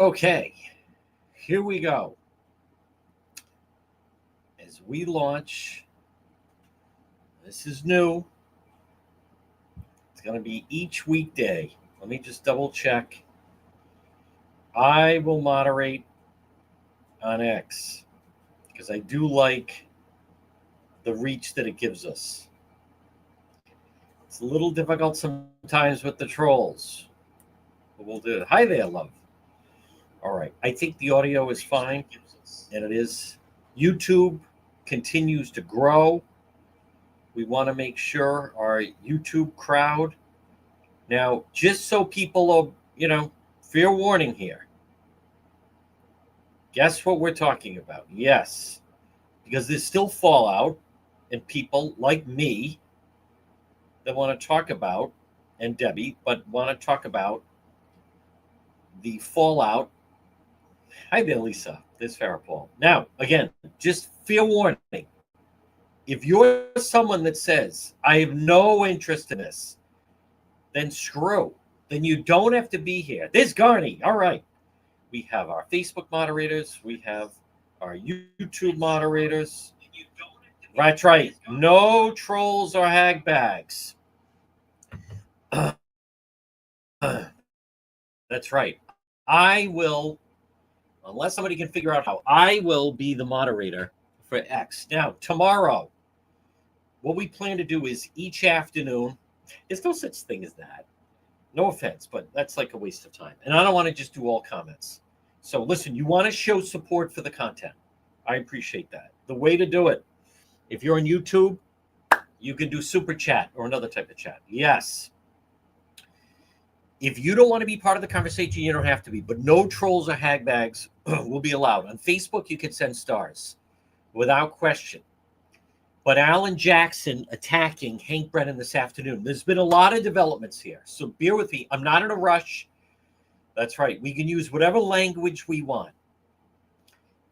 Okay, here we go. As we launch, this is new. It's going to be each weekday. Let me just double check. I will moderate on X because I do like the reach that it gives us. It's a little difficult sometimes with the trolls, but we'll do it. Hi there, love. All right, I think the audio is fine, and it is. YouTube continues to grow. We want to make sure our YouTube crowd. Now, just so people are, fair warning here. Guess what we're talking about? Yes, because there's still fallout and people like me that want to talk about, and Debbie, but want to talk about the fallout. Hi there, Lisa. There's Farrah Paul. Now, again, just fair warning. If you're someone that says, I have no interest in this, then screw. Then you don't have to be here. There's Garney. All right. We have our Facebook moderators. We have our YouTube moderators. That's right. No trolls or hag bags. That's right. I will, unless somebody can figure out how, I will be the moderator for X. Now, tomorrow, what we plan to do is each afternoon, there's no such thing as that. No offense, but that's like a waste of time. And I don't want to just do all comments. So listen, you want to show support for the content. I appreciate that. The way to do it, if you're on YouTube, you can do super chat or another type of chat. Yes. If you don't want to be part of the conversation, you don't have to be. But no trolls or hag bags will be allowed. On Facebook, you can send stars without question. But Alan Jackson attacking Hank Brennan this afternoon. There's been a lot of developments here. So bear with me. I'm not in a rush. That's right. We can use whatever language we want.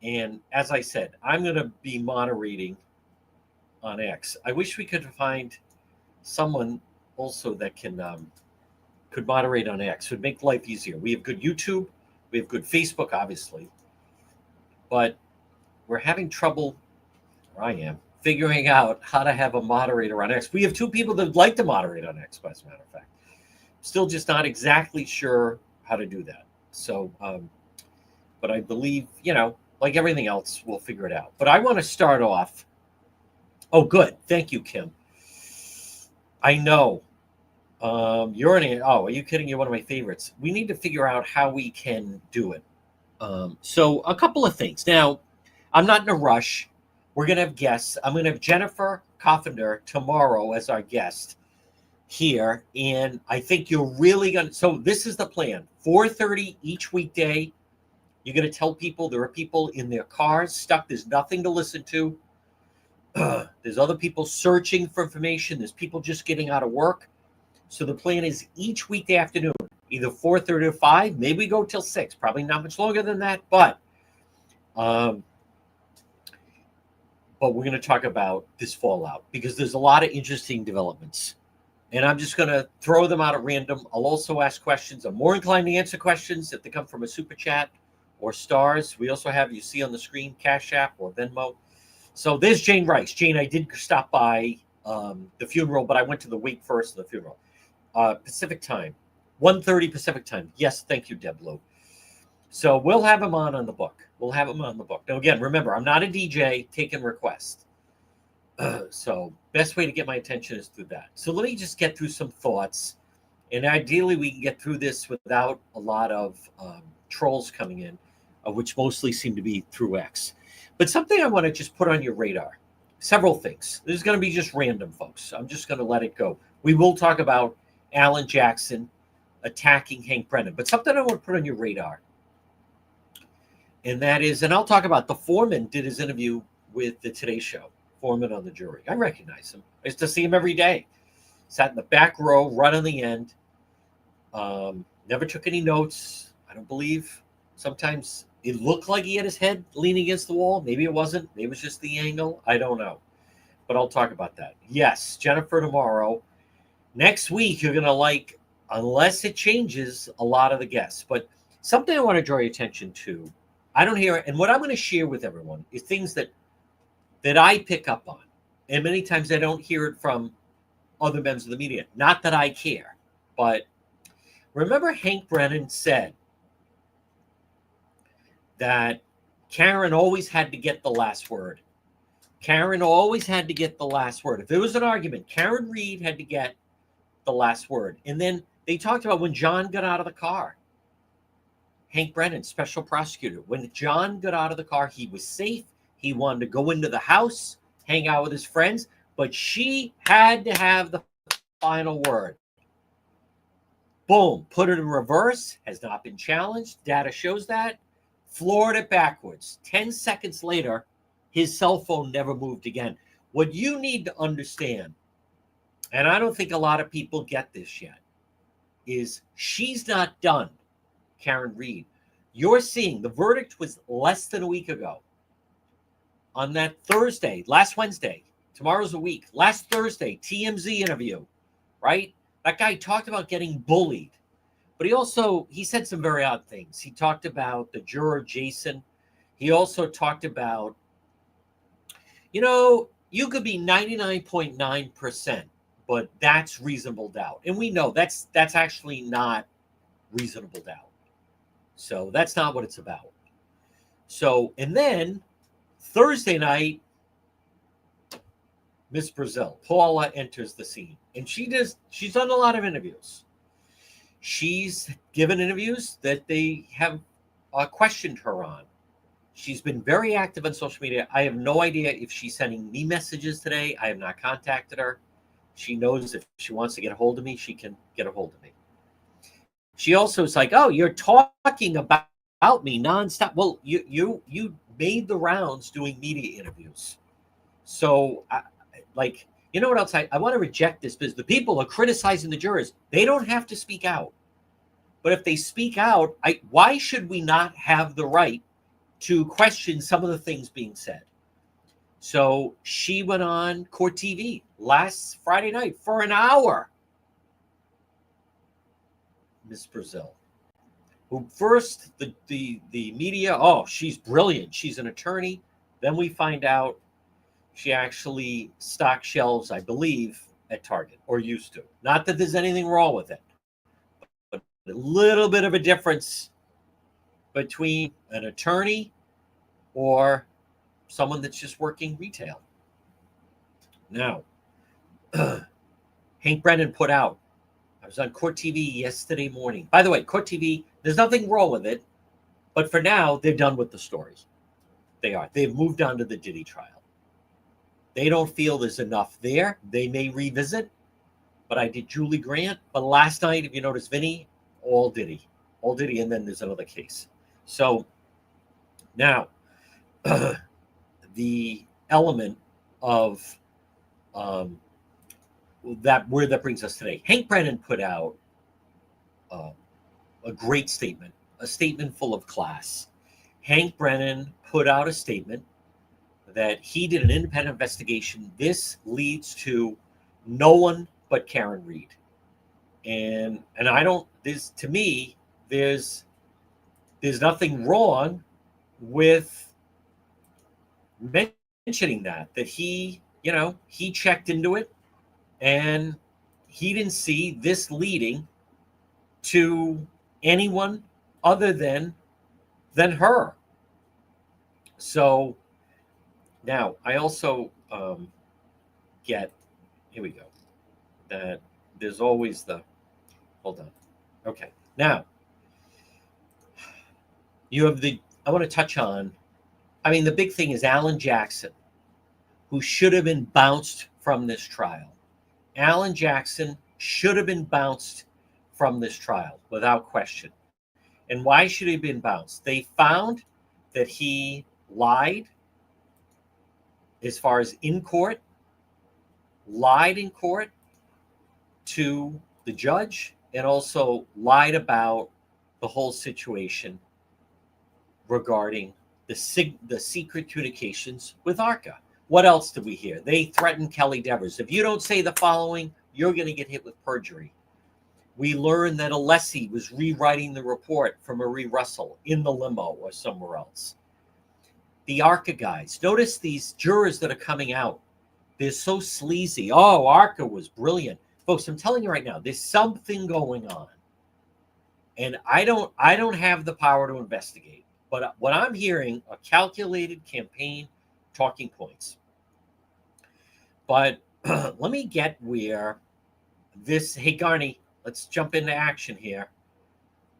And as I said, I'm going to be moderating on X. I wish we could find someone also that could moderate on X. It would make life easier. We have good YouTube. We have good Facebook, obviously. But we're having trouble, or I am, figuring out how to have a moderator on X. We have two people that would like to moderate on X, as a matter of fact. Still just not exactly sure how to do that. So, but I believe, like everything else, we'll figure it out. But I want to start off. Oh, good. Thank you, Kim. I know. You're in. Oh, are you kidding? You're one of my favorites. We need to figure out how we can do it. So a couple of things. Now, I'm not in a rush. We're going to have guests. I'm going to have Jennifer Coffender tomorrow as our guest here. And I think you're really going to. So this is the plan. 4:30 each weekday. You're going to tell people there are people in their cars stuck. There's nothing to listen to. There's other people searching for information. There's people just getting out of work. So the plan is each weekday afternoon, either 4:30 or 5. Maybe we go till 6. Probably not much longer than that. But we're going to talk about this fallout because there's a lot of interesting developments. And I'm just going to throw them out at random. I'll also ask questions. I'm more inclined to answer questions if they come from a super chat or stars. We also have, you see on the screen, Cash App or Venmo. So there's Jane Rice. Jane, I did stop by the funeral, but I went to the wake first of the funeral. Pacific time, 1:30 Pacific time. Yes, thank you, Deb Lou. So we'll have him on the book. We'll have him on the book. Now, again, remember, I'm not a DJ taking requests. So best way to get my attention is through that. So let me just get through some thoughts. And ideally, we can get through this without a lot of trolls coming in, which mostly seem to be through X. But something I want to just put on your radar. Several things. This is going to be just random, folks. I'm just going to let it go. We will talk about Alan Jackson attacking Hank Brennan. But something I want to put on your radar. And that is, and I'll talk about the foreman did his interview with the Today Show, foreman on the jury. I recognize him. I used to see him every day. Sat in the back row, right on the end. Never took any notes, I don't believe. Sometimes it looked like he had his head leaning against the wall. Maybe it wasn't. Maybe it was just the angle. I don't know. But I'll talk about that. Yes, Jennifer tomorrow. Next week, you're going to like, unless it changes, a lot of the guests. But Something I want to draw your attention to. I don't hear it, and what I'm going to share with everyone is things that I pick up on, and many times I don't hear it from other members of the media. Not that I care, but remember Hank Brennan said that Karen always had to get the last word. Karen always had to get the last word. If there was an argument, Karen Reed had to get the last word. And then they talked about when John got out of the car. Hank Brennan, special prosecutor. When John got out of the car, he was safe. He wanted to go into the house, hang out with his friends, but she had to have the final word. Boom, put it in reverse, has not been challenged. Data shows that. Floored it backwards. 10 seconds later, his cell phone never moved again. What you need to understand, and I don't think a lot of people get this yet, is she's not done, Karen Reed. You're seeing the verdict was less than a week ago. On that Thursday, last Wednesday, tomorrow's a week, last Thursday, TMZ interview, right? That guy talked about getting bullied, but he said some very odd things. He talked about the juror, Jason. He also talked about, you could be 99.9%, but that's reasonable doubt. And we know that's actually not reasonable doubt. So that's not what it's about. So, and then Thursday night, Miss Brazil, Paula enters the scene. And she's done a lot of interviews. She's given interviews that they have questioned her on. She's been very active on social media. I have no idea if she's sending me messages today. I have not contacted her. She knows if she wants to get a hold of me, she can get a hold of me. She also is like, oh, you're talking about me nonstop. Well, you made the rounds doing media interviews. So, you know what else? I want to reject this because the people are criticizing the jurors. They don't have to speak out. But if they speak out, why should we not have the right to question some of the things being said? So she went on Court TV last Friday night for an hour. Miss Brazil, who first the media, oh, she's brilliant. She's an attorney. Then we find out she actually stocked shelves, I believe, at Target, or used to. Not that there's anything wrong with it, but a little bit of a difference between an attorney or someone that's just working retail. Now, Hank Brennan put out, I was on Court TV yesterday morning. By the way, Court TV, there's nothing wrong with it, but for now, they're done with the story. They are. They've moved on to the Diddy trial. They don't feel there's enough there. They may revisit, but I did Julie Grant. But last night, if you notice, Vinny, all Diddy, and then there's another case. So now, the element of where that brings us today. Hank Brennan put out a great statement, a statement full of class. Hank Brennan put out a statement that he did an independent investigation. This leads to no one but Karen Reed. And I don't, this, to me, there's nothing wrong with mentioning that he checked into it and he didn't see this leading to anyone other than her. So now I also get, here we go, that there's always hold on. Okay. Now you have I want to touch on, the big thing is Alan Jackson, who should have been bounced from this trial. Alan Jackson should have been bounced from this trial without question. And why should he have been bounced? They found that he lied as far as lied in court to the judge, and also lied about the whole situation regarding the secret communications with ARCA. What else did we hear? They threatened Kelly Devers. If you don't say the following, you're going to get hit with perjury. We learned that Alessi was rewriting the report for Marie Russell in the limo or somewhere else. The ARCA guys, notice these jurors that are coming out. They're so sleazy. Oh, ARCA was brilliant. Folks, I'm telling you right now, there's something going on. And I don't have the power to investigate. But what I'm hearing are calculated campaign talking points. But let me get where this, hey, Garney, let's jump into action here.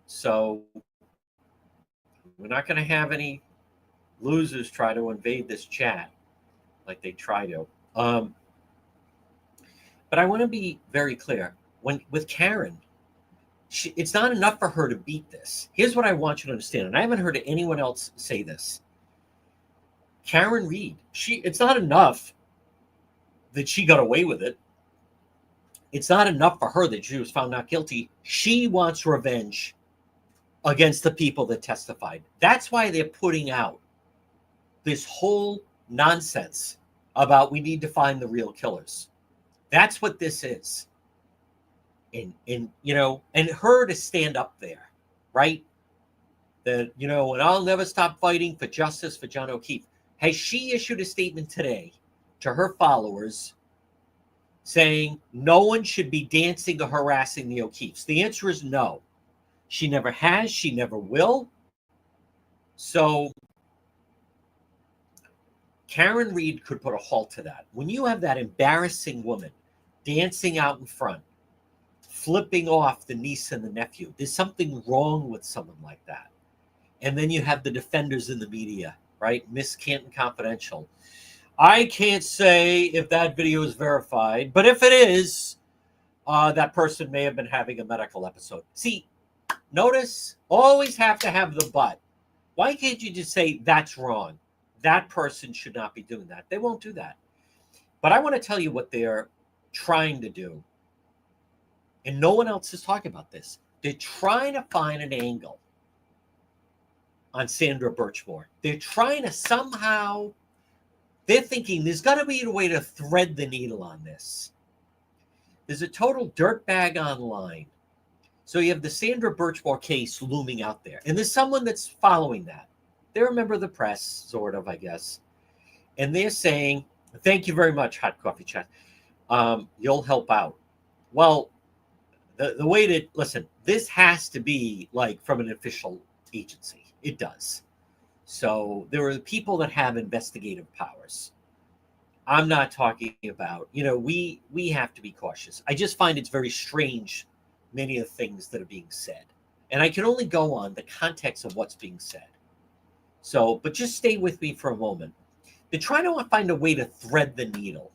So we're not going to have any losers try to invade this chat like they try to. But I want to be very clear. With Karen, it's not enough for her to beat this. Here's what I want you to understand, and I haven't heard anyone else say this. Karen Reed, it's not enough that she got away with it. It's not enough for her that she was found not guilty. She wants revenge against the people that testified. That's why they're putting out this whole nonsense about we need to find the real killers. That's what this is. And and her to stand up there, right? That, and I'll never stop fighting for justice for John O'Keefe. Has she issued a statement today to her followers saying no one should be dancing or harassing the O'Keefes? The answer is no. She never has. She never will. So Karen Reed could put a halt to that. When you have that embarrassing woman dancing out in front, flipping off the niece and the nephew, there's something wrong with someone like that. And then you have the defenders in the media, right? Miss Canton Confidential. I can't say if that video is verified, but if it is, that person may have been having a medical episode. See, notice, always have to have the but. Why can't you just say that's wrong? That person should not be doing that. They won't do that. But I want to tell you what they're trying to do. And no one else is talking about this. They're trying to find an angle on Sandra Birchaw. They're trying to somehow, they're thinking there's got to be a way to thread the needle on this. There's a total dirtbag online. So you have the Sandra Birchaw case looming out there. And there's someone that's following that. They're a member of the press, sort of, I guess. And they're saying, thank you very much, Hot Coffee Chat. You'll help out. Well, the way to, listen, this has to be like from an official agency. It does. So there are people that have investigative powers. I'm not talking about, we have to be cautious. I just find it's very strange, many of the things that are being said. And I can only go on the context of what's being said. So, but just stay with me for a moment. They're trying to find a way to thread the needle.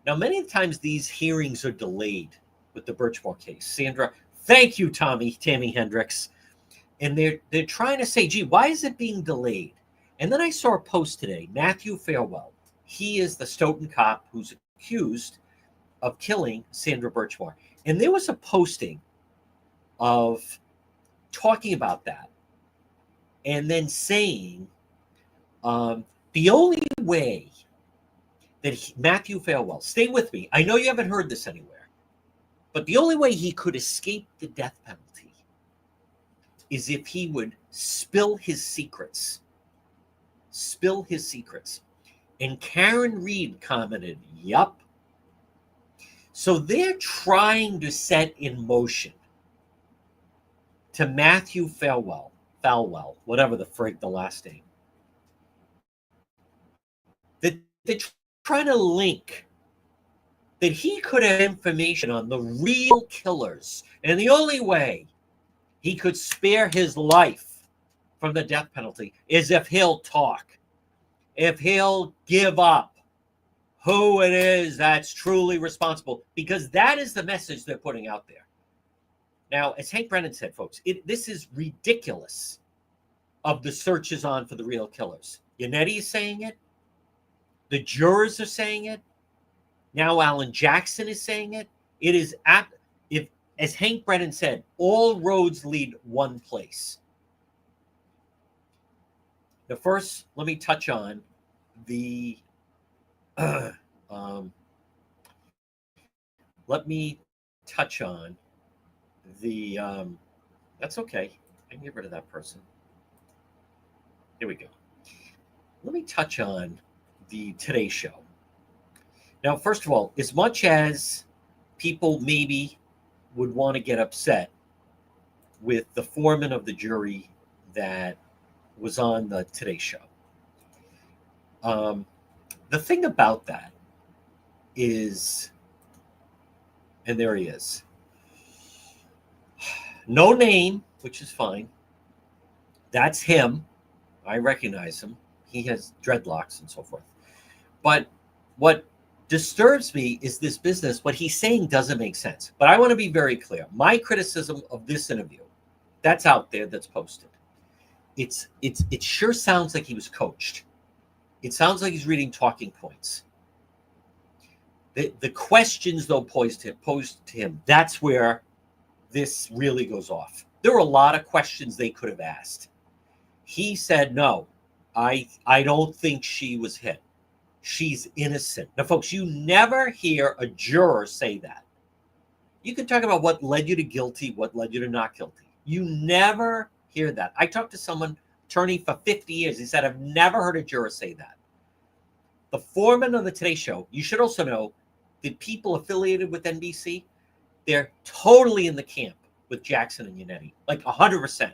Now, many times these hearings are delayed with the Birchaw case. Sandra, thank you, Tammy Hendricks. And they're trying to say, gee, why is it being delayed? And then I saw a post today, Matthew Farewell. He is the Stoughton cop who's accused of killing Sandra Birchaw. And there was a posting of talking about that. And then saying the only way that Matthew Farewell, stay with me. I know you haven't heard this anywhere. But the only way he could escape the death penalty is if he would spill his secrets. Spill his secrets. And Karen Reed commented, yup. So they're trying to set in motion to Matthew Falwell, whatever the frig the last name, that they're trying to link that he could have information on the real killers. And the only way he could spare his life from the death penalty is if he'll talk, if he'll give up who it is that's truly responsible, because that is the message they're putting out there. Now, as Hank Brennan said, folks, this is ridiculous of the search is on for the real killers. Yanetti is saying it. The jurors are saying it. Now Alan Jackson is saying it. It is, as Hank Brennan said, all roads lead one place. The first, let me touch on the, let me touch on the that's okay. I can get rid of that person. Here we go. Let me touch on the Today Show. Now, first of all, as much as people maybe would want to get upset with the foreman of the jury that was on the Today Show, the thing about that is, and there he is, no name, which is fine. That's him. I recognize him. He has dreadlocks and so forth. But what disturbs me is this business. What he's saying doesn't make sense. But I want to be very clear. My criticism of this interview, that's out there, that's posted. It sure sounds like he was coached. It sounds like he's reading talking points. The questions, though, posed to him, that's where this really goes off. There were a lot of questions they could have asked. He said, no, I don't think she was hit. She's innocent. Now, folks, you never hear a juror say that. You can talk about what led you to guilty, what led you to not guilty. You never hear that. I talked to someone, attorney for 50 years. He said, I've never heard a juror say that. The foreman of the Today Show, you should also know, the people affiliated with NBC, they're totally in the camp with Jackson and Yanetti, like 100%.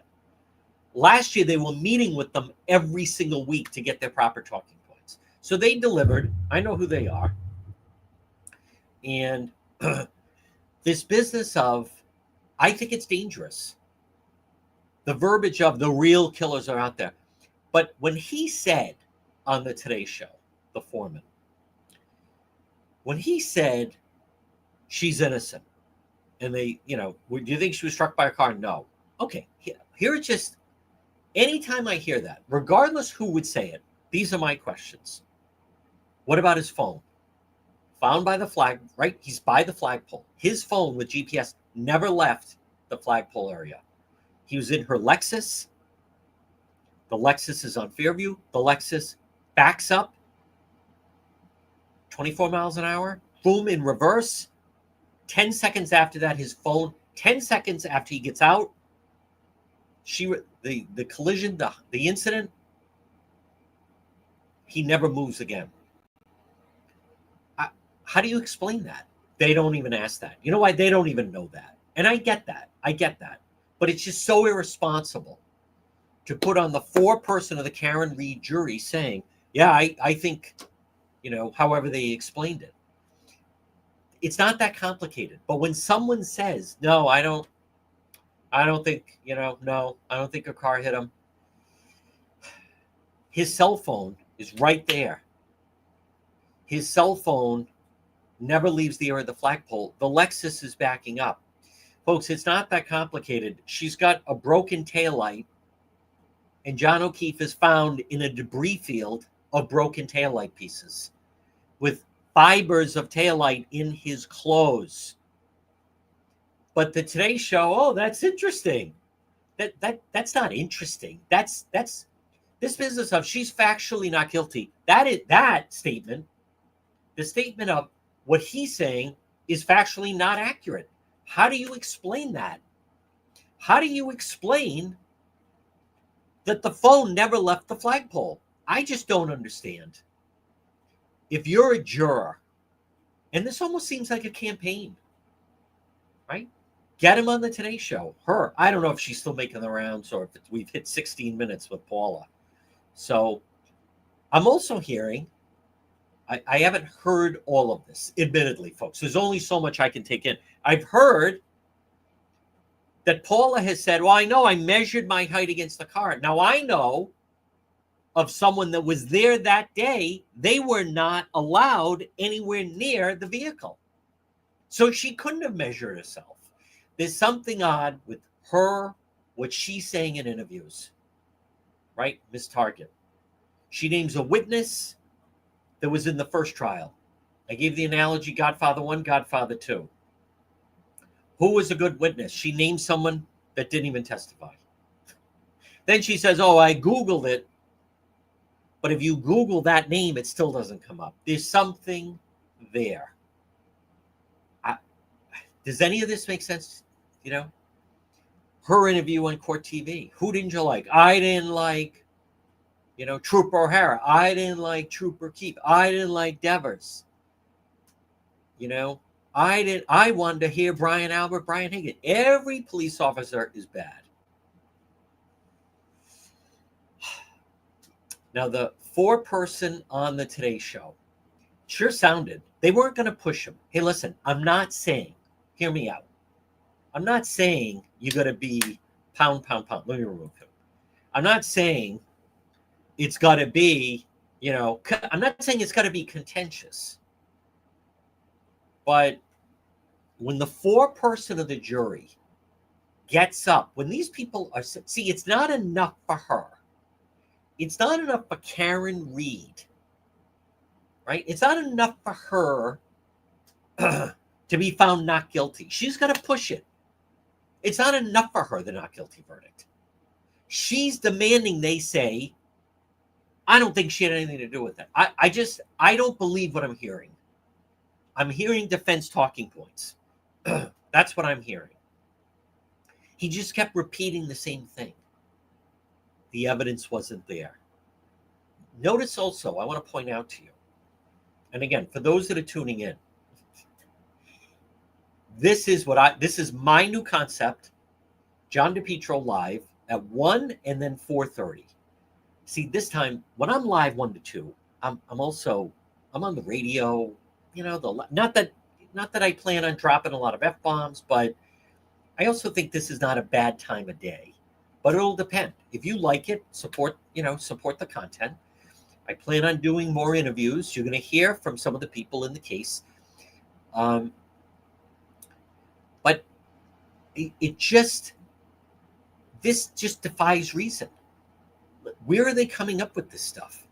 Last year, they were meeting with them every single week to get their proper talking points. So they delivered. I know who they are. And this business of, I think it's dangerous. The verbiage of the real killers are out there. But when he said on the Today Show, the foreman, when he said she's innocent, and they, do you think she was struck by a car? No. Okay. Here it's just, anytime I hear that, regardless who would say it, these are my questions. What about his phone? Found by the flag, right? He's by the flagpole. His phone with GPS never left the flagpole area. He was in her Lexus. The Lexus is on Fairview. The Lexus backs up 24 miles an hour. Boom, in reverse. 10 seconds after that, his phone, 10 seconds after he gets out, the collision, the incident, he never moves again. How do you explain that? They don't even ask that. You know why? They don't even know that. And I get that. But it's just so irresponsible to put on the foreperson of the Karen Reed jury saying, yeah, I think, however they explained it. It's not that complicated. But when someone says, no, I don't think, no, I don't think a car hit him. His cell phone is right there. His cell phone never leaves the area of the flagpole. The Lexus is backing up. Folks, it's not that complicated. She's got a broken taillight, and John O'Keefe is found in a debris field of broken taillight pieces with fibers of taillight in his clothes. But the Today Show, oh, that's interesting. That's not interesting. That's this business of she's factually not guilty. That statement, the statement of what he's saying is factually not accurate. How do you explain that? How do you explain that the phone never left the flagpole? I just don't understand. If you're a juror, and this almost seems like a campaign, right? Get him on the Today Show. Her. I don't know if she's still making the rounds or if we've hit 16 minutes with Paula. So I'm also hearing, I haven't heard all of this, admittedly, folks. There's only so much I can take in. I've heard that Paula has said, well, I know I measured my height against the car. Now, I know of someone that was there that day. They were not allowed anywhere near the vehicle. So she couldn't have measured herself. There's something odd with her, what she's saying in interviews, right? Miss Target. She names a witness that was in the first trial. I gave the analogy Godfather 1, Godfather 2. Who was a good witness? She named someone that didn't even testify. Then she says, oh, I Googled it. But if you Google that name, it still doesn't come up. There's something there. Does any of this make sense? her interview on Court TV. Who didn't you like? I didn't like, Trooper O'Hara. I didn't like Trooper Keefe. I didn't like Devers. I wanted to hear Brian Hagan. Every police officer is bad. Now, the 4-person on the Today Show sure sounded, they weren't going to push him. Hey, listen, I'm not saying, hear me out. I'm not saying you got to be pound. Let me remove him. I'm not saying it's got to be, I'm not saying it's got to be contentious. But when the 4-person of the jury gets up, when these people are, see, it's not enough for her. It's not enough for Karen Reed, right? It's not enough for her to be found not guilty. She's got to push it. It's not enough for her, the not guilty verdict. She's demanding they say, I don't think she had anything to do with it. I don't believe what I'm hearing. I'm hearing defense talking points. That's what I'm hearing. He just kept repeating the same thing. The evidence wasn't there. Notice also, I want to point out to you, and again, for those that are tuning in, this is my new concept, John DePietro live at 1 and then 4:30. See, this time when I'm live 1 to 2, I'm on the radio, not that I plan on dropping a lot of F-bombs, but I also think this is not a bad time of day. But it'll depend. If you like it, support the content. I plan on doing more interviews. You're going to hear from some of the people in the case. But this just defies reason. Where are they coming up with this stuff?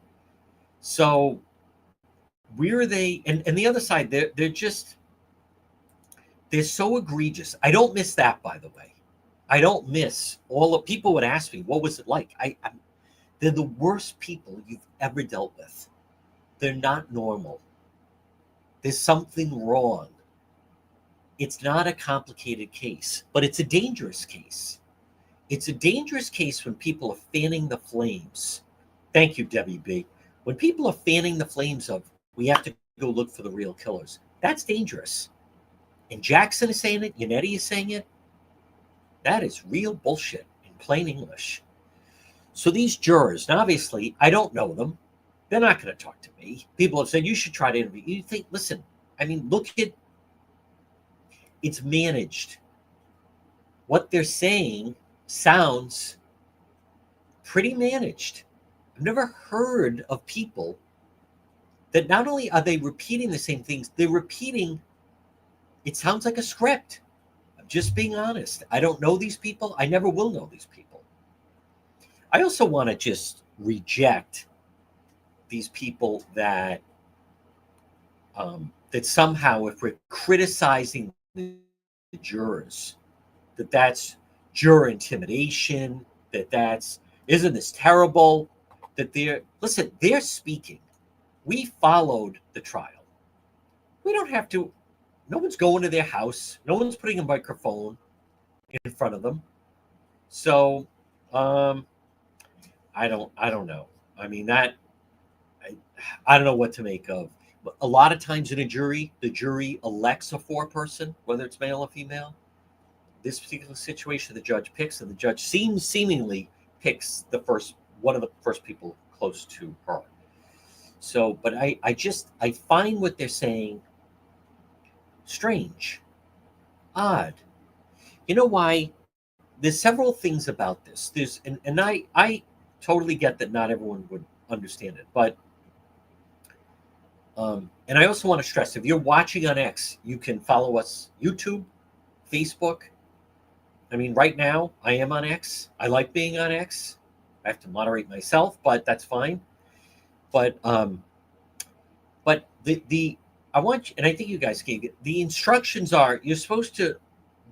So where are they? And the other side, they're so egregious. I don't miss that, by the way. I don't miss all the people would ask me, what was it like? They're the worst people you've ever dealt with. They're not normal. There's something wrong. It's not a complicated case, but it's a dangerous case. It's a dangerous case when people are fanning the flames. Thank you, Debbie B. When people are fanning the flames of, we have to go look for the real killers. That's dangerous. And Jackson is saying it. Yanetti is saying it. That is real bullshit in plain English. So these jurors, now obviously, I don't know them. They're not going to talk to me. People have said, you should try to interview. You think, listen, look at, it's managed. What they're saying sounds pretty managed. I've never heard of people that not only are they repeating the same things, they're repeating, it sounds like a script. I'm just being honest. I don't know these people. I never will know these people. I also want to just reject these people that somehow, if we're criticizing the jurors, that's juror intimidation, isn't this terrible? That they're speaking. We followed the trial. We don't have to, no one's going to their house. No one's putting a microphone in front of them. So, I don't know. I don't know what to make of. A lot of times in a jury, the jury elects a 4-person, whether it's male or female. This particular situation, the judge picks, and the judge seemingly picks one of the first people close to her. So, but I find what they're saying strange, odd. You know why? There's several things about this. And I totally get that not everyone would understand it, but and I also want to stress, if you're watching on X, you can follow us YouTube, Facebook. Right now I am on X. I like being on X. I have to moderate myself, but that's fine. But I want you, and I think you guys gave it, the instructions are, you're supposed to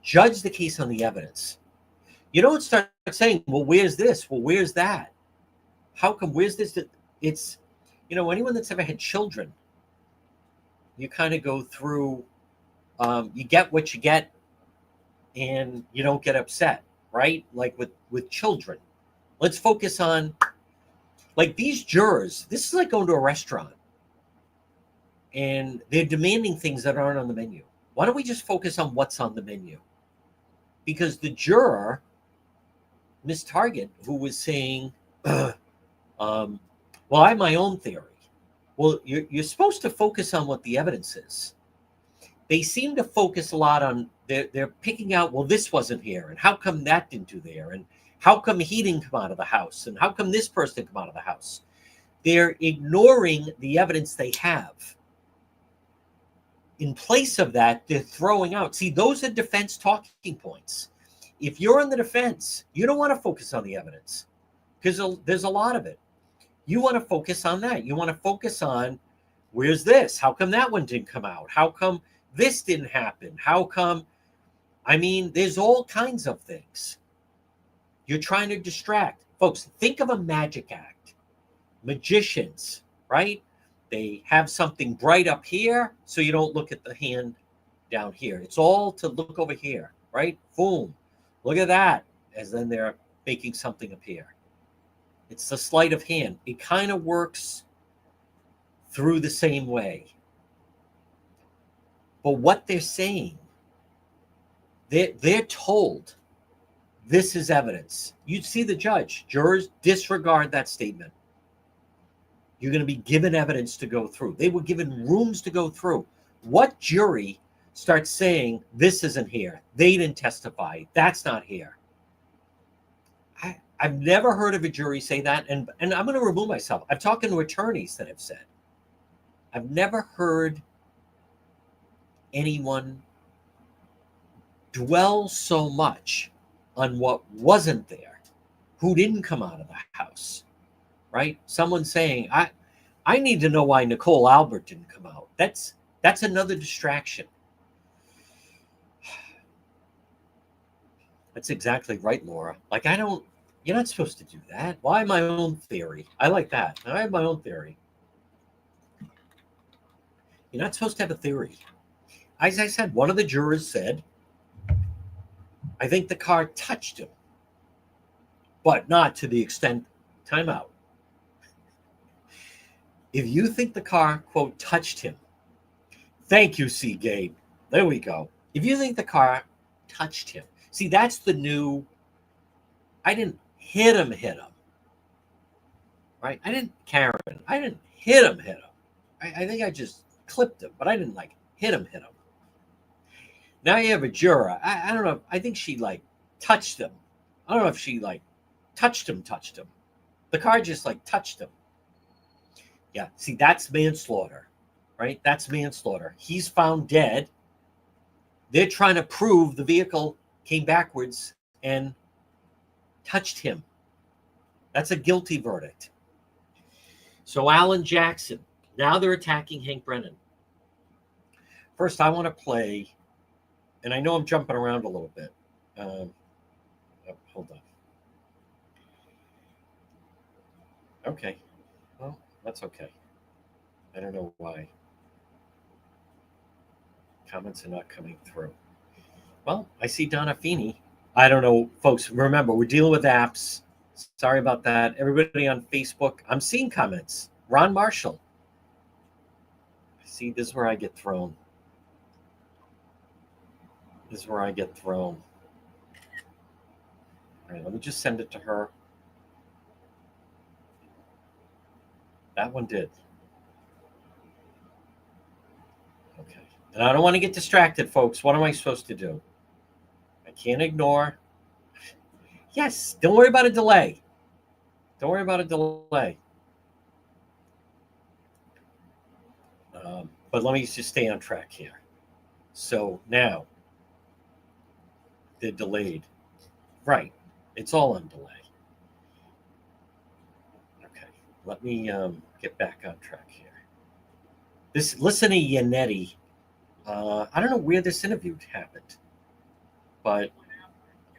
judge the case on the evidence. You don't start saying, well, where's this? Well, where's that? How come, where's this? It's, anyone that's ever had children, you kind of go through, you get what you get and you don't get upset, right? Like with children. Let's focus on, like, these jurors. This is like going to a restaurant and they're demanding things that aren't on the menu. Why don't we just focus on what's on the menu? Because the juror, Miss Target, who was saying, well, I have my own theory. Well, you're supposed to focus on what the evidence is. They seem to focus a lot on, they're picking out, well, this wasn't here, and how come that didn't do there, and how come he didn't come out of the house, and how come this person didn't come out of the house. They're ignoring the evidence they have. In place of that, they're throwing out. See, those are defense talking points. If you're on the defense, you don't want to focus on the evidence because there's a lot of it. You want to focus on that. You want to focus on, where's this? How come that one didn't come out? How come this didn't happen? How come? I mean, there's all kinds of things. You're trying to distract. Folks, think of a magic act. Magicians, right? They have something bright up here, so you don't look at the hand down here. It's all to look over here, right? Boom. Look at that. As then they're making something appear. It's the sleight of hand. It kind of works through the same way. But what they're saying, they're told this is evidence. You'd see the judge. Jurors disregard that statement. You're going to be given evidence to go through. They were given rooms to go through. What jury starts saying, this isn't here, they didn't testify, that's not here? I've never heard of a jury say that, and I'm going to remove myself. I've talked to attorneys that have said, I've never heard anyone dwell so much on what wasn't there, who didn't come out of the house, right? Someone saying, I need to know why Nicole Albert didn't come out. That's another distraction. That's exactly right, Laura. Like, you're not supposed to do that. Why my own theory? I like that. I have my own theory. You're not supposed to have a theory. As I said, one of the jurors said, I think the car touched him, but not to the extent, timeout. If you think the car, quote, touched him, thank you, C. Gabe. There we go. If you think the car touched him, see, that's the new, I didn't hit him, right? I didn't hit him. I think I just clipped him, but I didn't like hit him. Now you have a juror. I don't know. I think she like touched him. I don't know if she like touched him. The car just like touched him. Yeah, see, that's manslaughter, right? That's manslaughter. He's found dead. They're trying to prove the vehicle came backwards and touched him. That's a guilty verdict. So Alan Jackson, now they're attacking Hank Brennan. First, I want to play, and I know I'm jumping around a little bit. Hold on. Okay. Well, that's okay. I don't know why. Comments are not coming through. Well, I see Donna Feeney. I don't know, folks. Remember, we're dealing with apps. Sorry about that. Everybody on Facebook, I'm seeing comments. Ron Marshall. See, this is where I get thrown. All right, let me just send it to her. That one did. Okay. And I don't want to get distracted, folks. What am I supposed to do? I can't ignore. Yes, don't worry about a delay. But let me just stay on track here. So now, they're delayed. Right. It's all on delay. Okay. Let me get back on track here. Listen to Yanetti. I don't know where this interview happened, but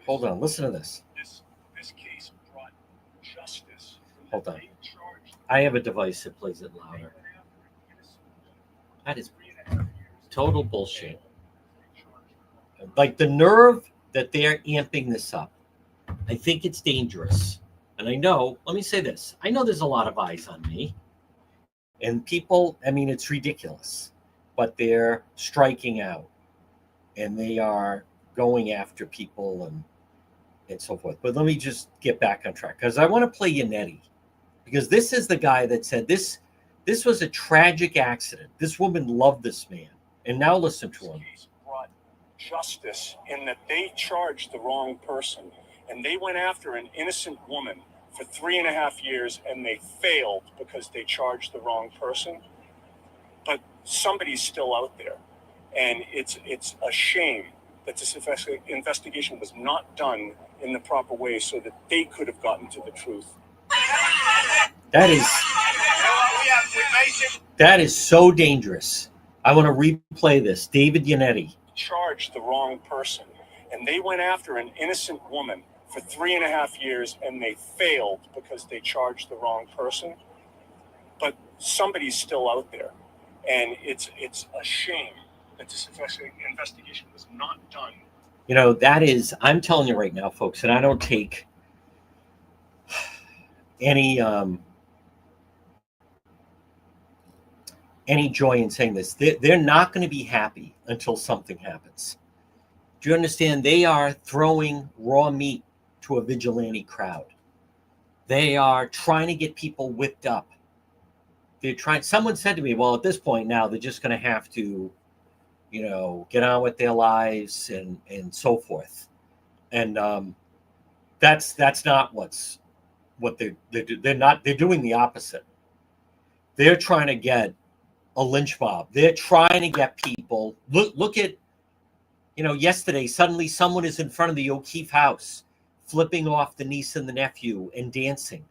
hold on. Listen to this. This case brought justice. Hold on. I have a device that plays it louder. That is total bullshit. Like the nerve that they're amping this up. I think it's dangerous. And I know, let me say this, I know there's a lot of eyes on me. And people, I mean, it's ridiculous, but they're striking out and they are going after people and so forth. But let me just get back on track because I want to play Yanetti because this is the guy that said this was a tragic accident. This woman loved this man. And now listen to him. Case brought justice in that they charged the wrong person and they went after an innocent woman for 3.5 years and they failed because they charged the wrong person. But somebody's still out there. And it's a shame that this investigation was not done in the proper way so that they could have gotten to the truth. That is so dangerous. I want to replay this. David Yanetti. Charged the wrong person. And they went after an innocent woman for 3.5 years and they failed because they charged the wrong person. But somebody's still out there. And it's a shame that this investigation was not done. You know, that is, I'm telling you right now, folks, and I don't take any joy in saying this. They're not going to be happy until something happens. Do you understand? They are throwing raw meat to a vigilante crowd. They are trying to get people whipped up. They're trying. Someone said to me, well, at this point now, they're just going to have to, you know, get on with their lives and so forth. And that's not what they're not. They're doing the opposite. They're trying to get a lynch mob. They're trying to get people. Look at, you know, yesterday, suddenly someone is in front of the O'Keefe house, flipping off the niece and the nephew and dancing.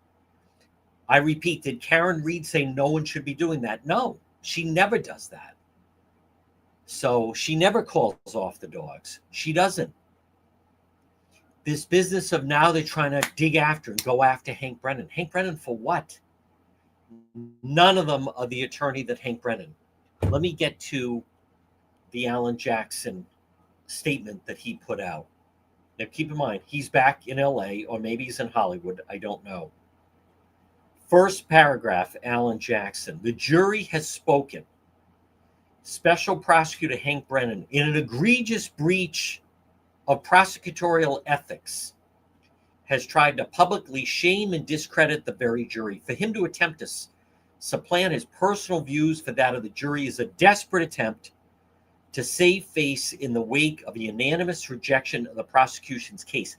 I repeat, did Karen Reed say no one should be doing that? No, she never does that. So she never calls off the dogs. She doesn't. This business of now they're trying to dig after and go after Hank Brennan. Hank Brennan for what? None of them are the attorney that Hank Brennan. Let me get to the Alan Jackson statement that he put out. Now keep in mind, he's back in LA or maybe he's in Hollywood. I don't know. First paragraph, Alan Jackson. The jury has spoken. Special Prosecutor Hank Brennan, in an egregious breach of prosecutorial ethics, has tried to publicly shame and discredit the very jury. For him to attempt to supplant his personal views for that of the jury is a desperate attempt to save face in the wake of a unanimous rejection of the prosecution's case.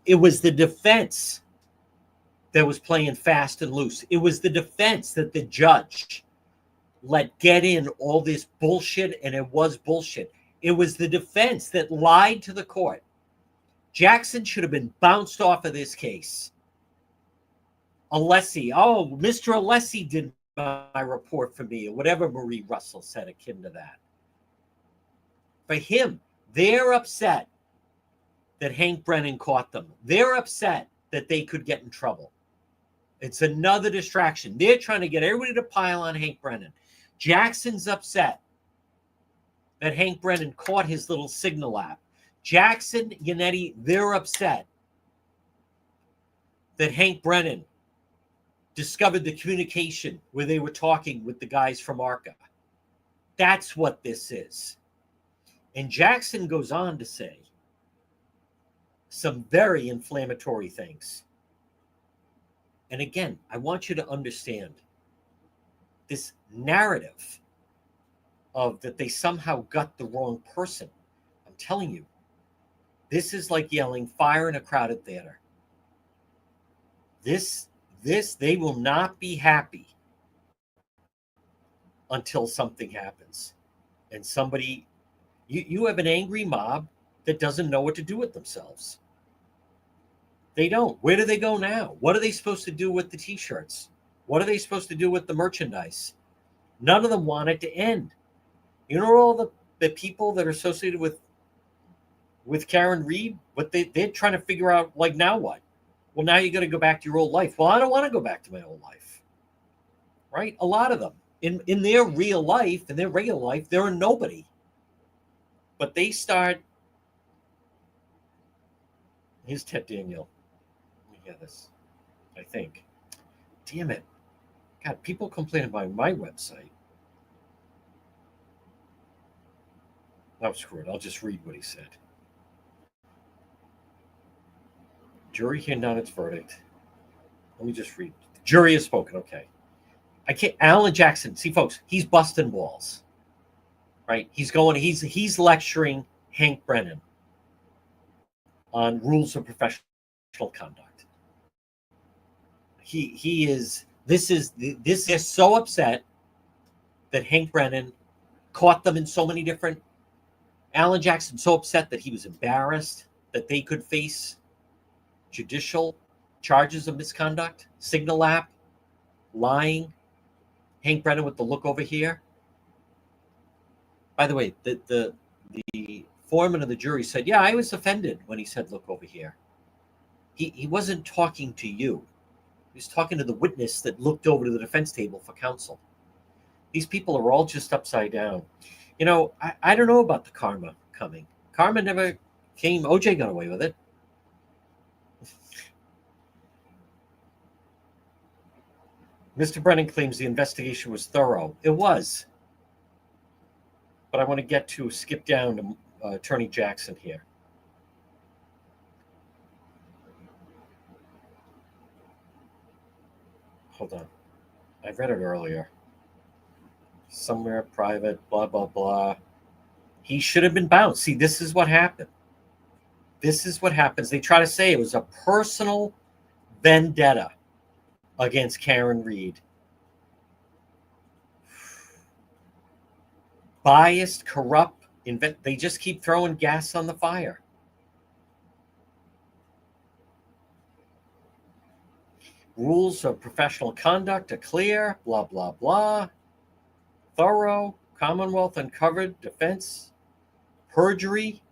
It was the defense that was playing fast and loose. It was the defense that the judge let get in all this bullshit, and it was bullshit. It was the defense that lied to the court. Jackson should have been bounced off of this case. Alessi, Mr. Alessi did my report for me, or whatever Marie Russell said akin to that. For him, they're upset that Hank Brennan caught them. They're upset that they could get in trouble. It's another distraction. They're trying to get everybody to pile on Hank Brennan. Jackson's upset that Hank Brennan caught his little signal app. Jackson, Yanetti, they're upset that Hank Brennan discovered the communication where they were talking with the guys from ARCA. That's what this is. And Jackson goes on to say some very inflammatory things. And again, I want you to understand this narrative of that they somehow got the wrong person. I'm telling you, this is like yelling fire in a crowded theater. This, they will not be happy until something happens. And somebody, you have an angry mob that doesn't know what to do with themselves. They don't. Where do they go now? What are they supposed to do with the t-shirts? What are they supposed to do with the merchandise? None of them want it to end. You know all the people that are associated with Karen Reed? What they're trying to figure out, like, now what? Well, now you got to go back to your old life. Well, I don't want to go back to my old life. Right? A lot of them. In their real life, in their regular life, they're a nobody. But they start. Here's Ted Daniel. Yeah, this, I think. Damn it. God, people complain about my website. Oh, screw it. I'll just read what he said. Jury handed down its verdict. Let me just read. The jury has spoken. Okay. I can't. Alan Jackson. See, folks, he's busting walls. Right? He's lecturing Hank Brennan on rules of professional conduct. He is. This is so upset that Hank Brennan caught them in so many different. Alan Jackson so upset that he was embarrassed that they could face judicial charges of misconduct, signal lap, lying. Hank Brennan with the look over here. By the way, the foreman of the jury said, "Yeah, I was offended when he said look over here." He wasn't talking to you. He was talking to the witness that looked over to the defense table for counsel. These people are all just upside down. You know, I don't know about the karma coming. Karma never came. OJ got away with it. Mr. Brennan claims the investigation was thorough. It was. But I want to skip down to Attorney Jackson here. Hold on. I read it earlier. Somewhere private, blah, blah, blah. He should have been bounced. See, this is what happened. This is what happens. They try to say it was a personal vendetta against Karen Reed. Biased, corrupt, they just keep throwing gas on the fire. Rules of professional conduct are clear, blah, blah, blah. Thorough, Commonwealth uncovered, defense, perjury,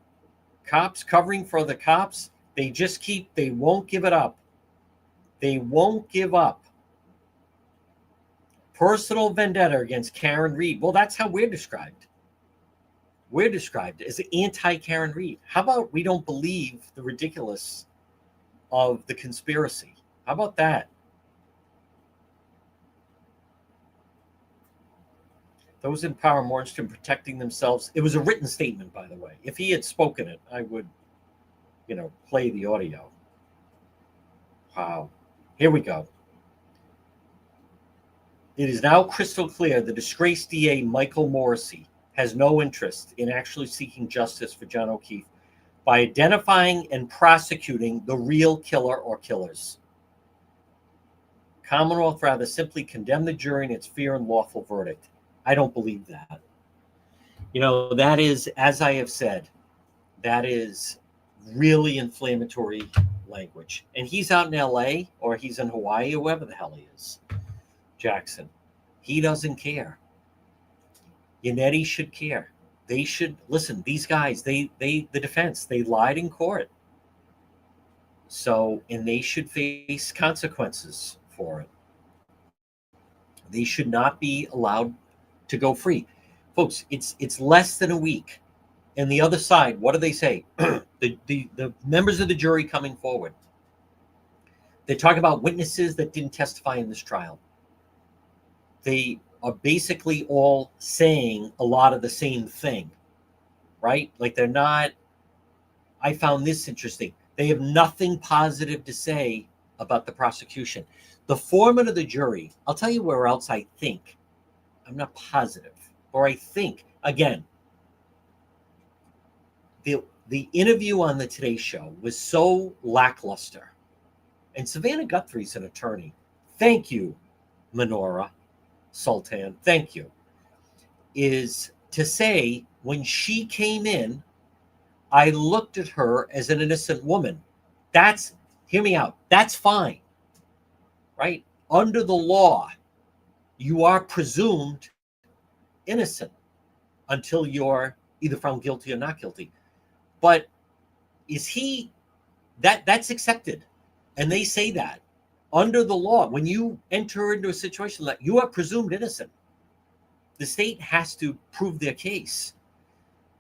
cops covering for the cops. They won't give it up. They won't give up. Personal vendetta against Karen Reed. Well, that's how we're described. We're described as anti-Karen Reed. How about we don't believe the ridiculous of the conspiracy? How about that? Those in power more interested in protecting themselves. It was a written statement, by the way. If he had spoken it, I would, play the audio. Wow. Here we go. It is now crystal clear the disgraced DA Michael Morrissey has no interest in actually seeking justice for John O'Keefe by identifying and prosecuting the real killer or killers. Commonwealth rather simply condemn the jury in its fair and lawful verdict. I don't believe that. That is, as I have said, that is really inflammatory language. And he's out in LA or he's in Hawaii or wherever the hell he is. Jackson. He doesn't care. Yanetti should care. They should listen. These guys, the defense, they lied in court. So, and they should face consequences for it. They should not be allowed to go free. Folks, it's less than a week. And the other side, what do they say? the members of the jury coming forward. They talk about witnesses that didn't testify in this trial. They are basically all saying a lot of the same thing, right? Like they're not, I found this interesting. They have nothing positive to say about the prosecution. The foreman of the jury, I'll tell you where else I think, I'm not positive, or I think, again, the interview on the Today Show was so lackluster. And Savannah Guthrie's an attorney. Thank you, Menorah Sultan. Thank you. Is to say, when she came in, I looked at her as an innocent woman. Hear me out. That's fine, right? Under the law, you are presumed innocent until you're either found guilty or not guilty. But that's accepted. And they say that under the law, when you enter into a situation like you are presumed innocent, the state has to prove their case.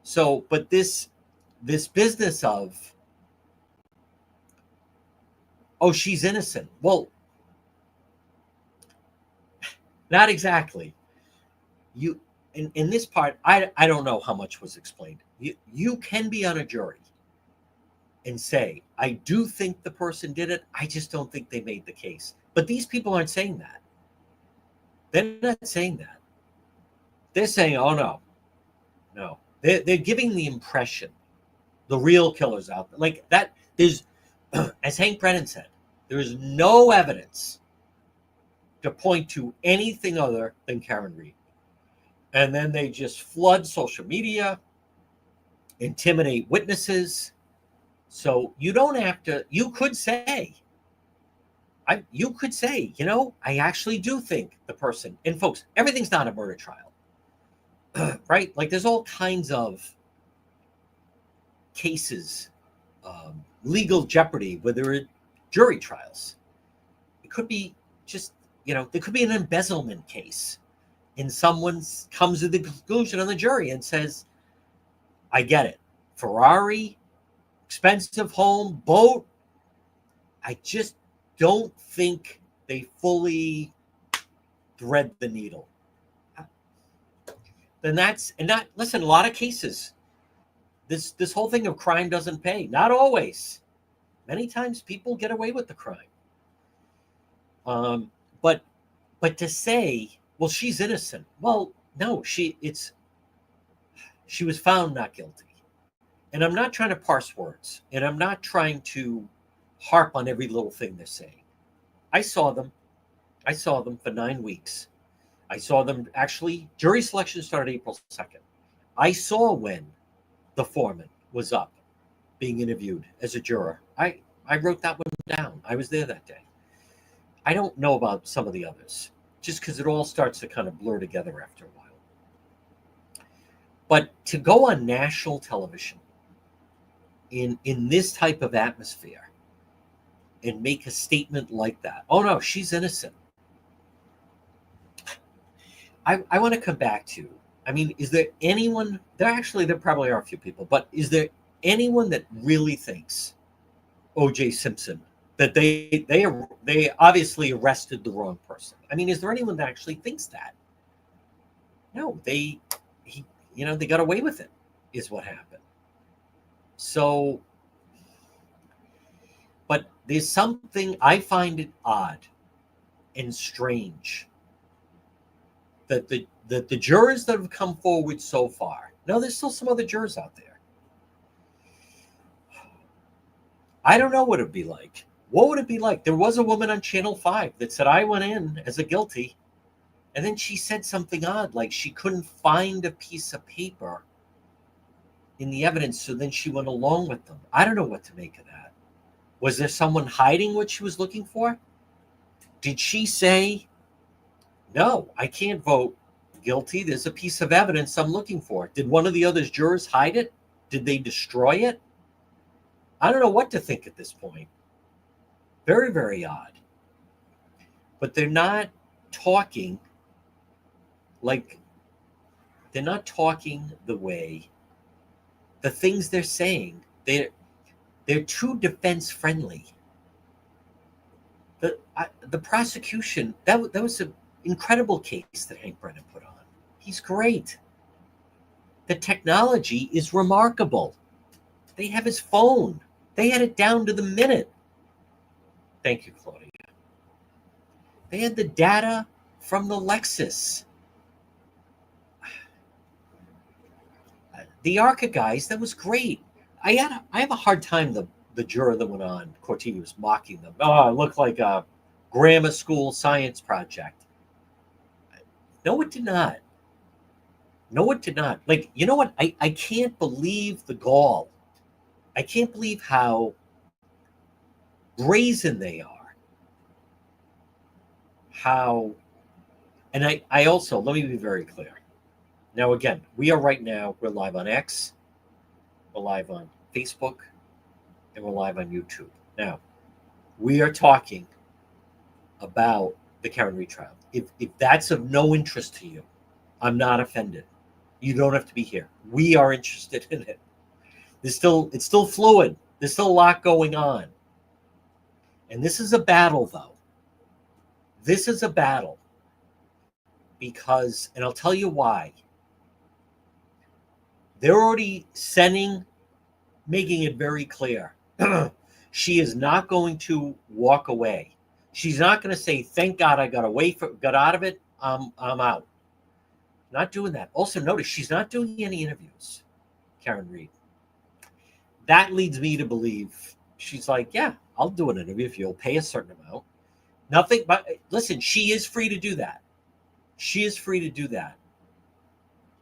So, but this business of oh, she's innocent. Well, not exactly. You in this part, I don't know how much was explained. You can be on a jury and say, I do think the person did it. I just don't think they made the case. But these people aren't saying that. They're not saying that. They're saying, oh no, no. They're giving the impression the real killer's out there. Like that, there's as Hank Brennan said, there is no evidence to point to anything other than Karen Reed. And then they just flood social media, intimidate witnesses. So you don't have to, you could say, I actually do think the person, and folks, everything's not a murder trial, right? Like there's all kinds of cases, legal jeopardy, where there are jury trials. It could be just, there could be an embezzlement case, and someone comes to the conclusion on the jury and says, I get it. Ferrari, expensive home, boat. I just don't think they fully thread the needle. Then listen, a lot of cases, this whole thing of crime doesn't pay. Not always. Many times people get away with the crime. But to say, well, she's innocent. Well, no, she was found not guilty. And I'm not trying to parse words, and I'm not trying to harp on every little thing they're saying. I saw them for 9 weeks. I saw them actually, jury selection started April 2nd. I saw when the foreman was up being interviewed as a juror. I wrote that one down. I was there that day. I don't know about some of the others, just because it all starts to kind of blur together after a while. But to go on national television in this type of atmosphere and make a statement like that, oh no, she's innocent. I want to come back to, is there anyone, there probably are a few people, but is there anyone that really thinks O.J. Simpson, that they obviously arrested the wrong person? Is there anyone that actually thinks that? No, they got away with it, is what happened. So, but there's something, I find it odd and strange that the jurors that have come forward so far, now there's still some other jurors out there. I don't know what it'd be like. What would it be like? There was a woman on Channel 5 that said, I went in as a guilty, and then she said something odd, like she couldn't find a piece of paper in the evidence, so then she went along with them. I don't know what to make of that. Was there someone hiding what she was looking for? Did she say, no, I can't vote guilty. There's a piece of evidence I'm looking for. Did one of the other jurors hide it? Did they destroy it? I don't know what to think at this point. Very, very odd. But they're not talking the way, the things they're saying, they're too defense friendly. The prosecution, that was an incredible case that Hank Brennan put on. He's great. The technology is remarkable. They have his phone. They had it down to the minute. Thank you, Claudia. They had the data from the Lexus. The ARCA guys, that was great. I have a hard time, the juror that went on, Cortini was mocking them. Oh, it looked like a grammar school science project. No, it did not. No, it did not. Like, you know what? I can't believe the gall. I can't believe how brazen they are. And I also, let me be very clear. Now, again, we're live on X, we're live on Facebook, and we're live on YouTube. Now, we are talking about the Karen Reed trial. If that's of no interest to you, I'm not offended. You don't have to be here. We are interested in it. It's still fluid. There's still a lot going on. And this is a battle, though. This is a battle because, and I'll tell you why. They're already making it very clear. She is not going to walk away. She's not going to say, "Thank God I got out of it. I'm out." Not doing that. Also, notice she's not doing any interviews. Karen Reed. That leads me to believe she's like, "Yeah, I'll do an interview if you'll pay a certain amount." Nothing, but listen, she is free to do that. She is free to do that.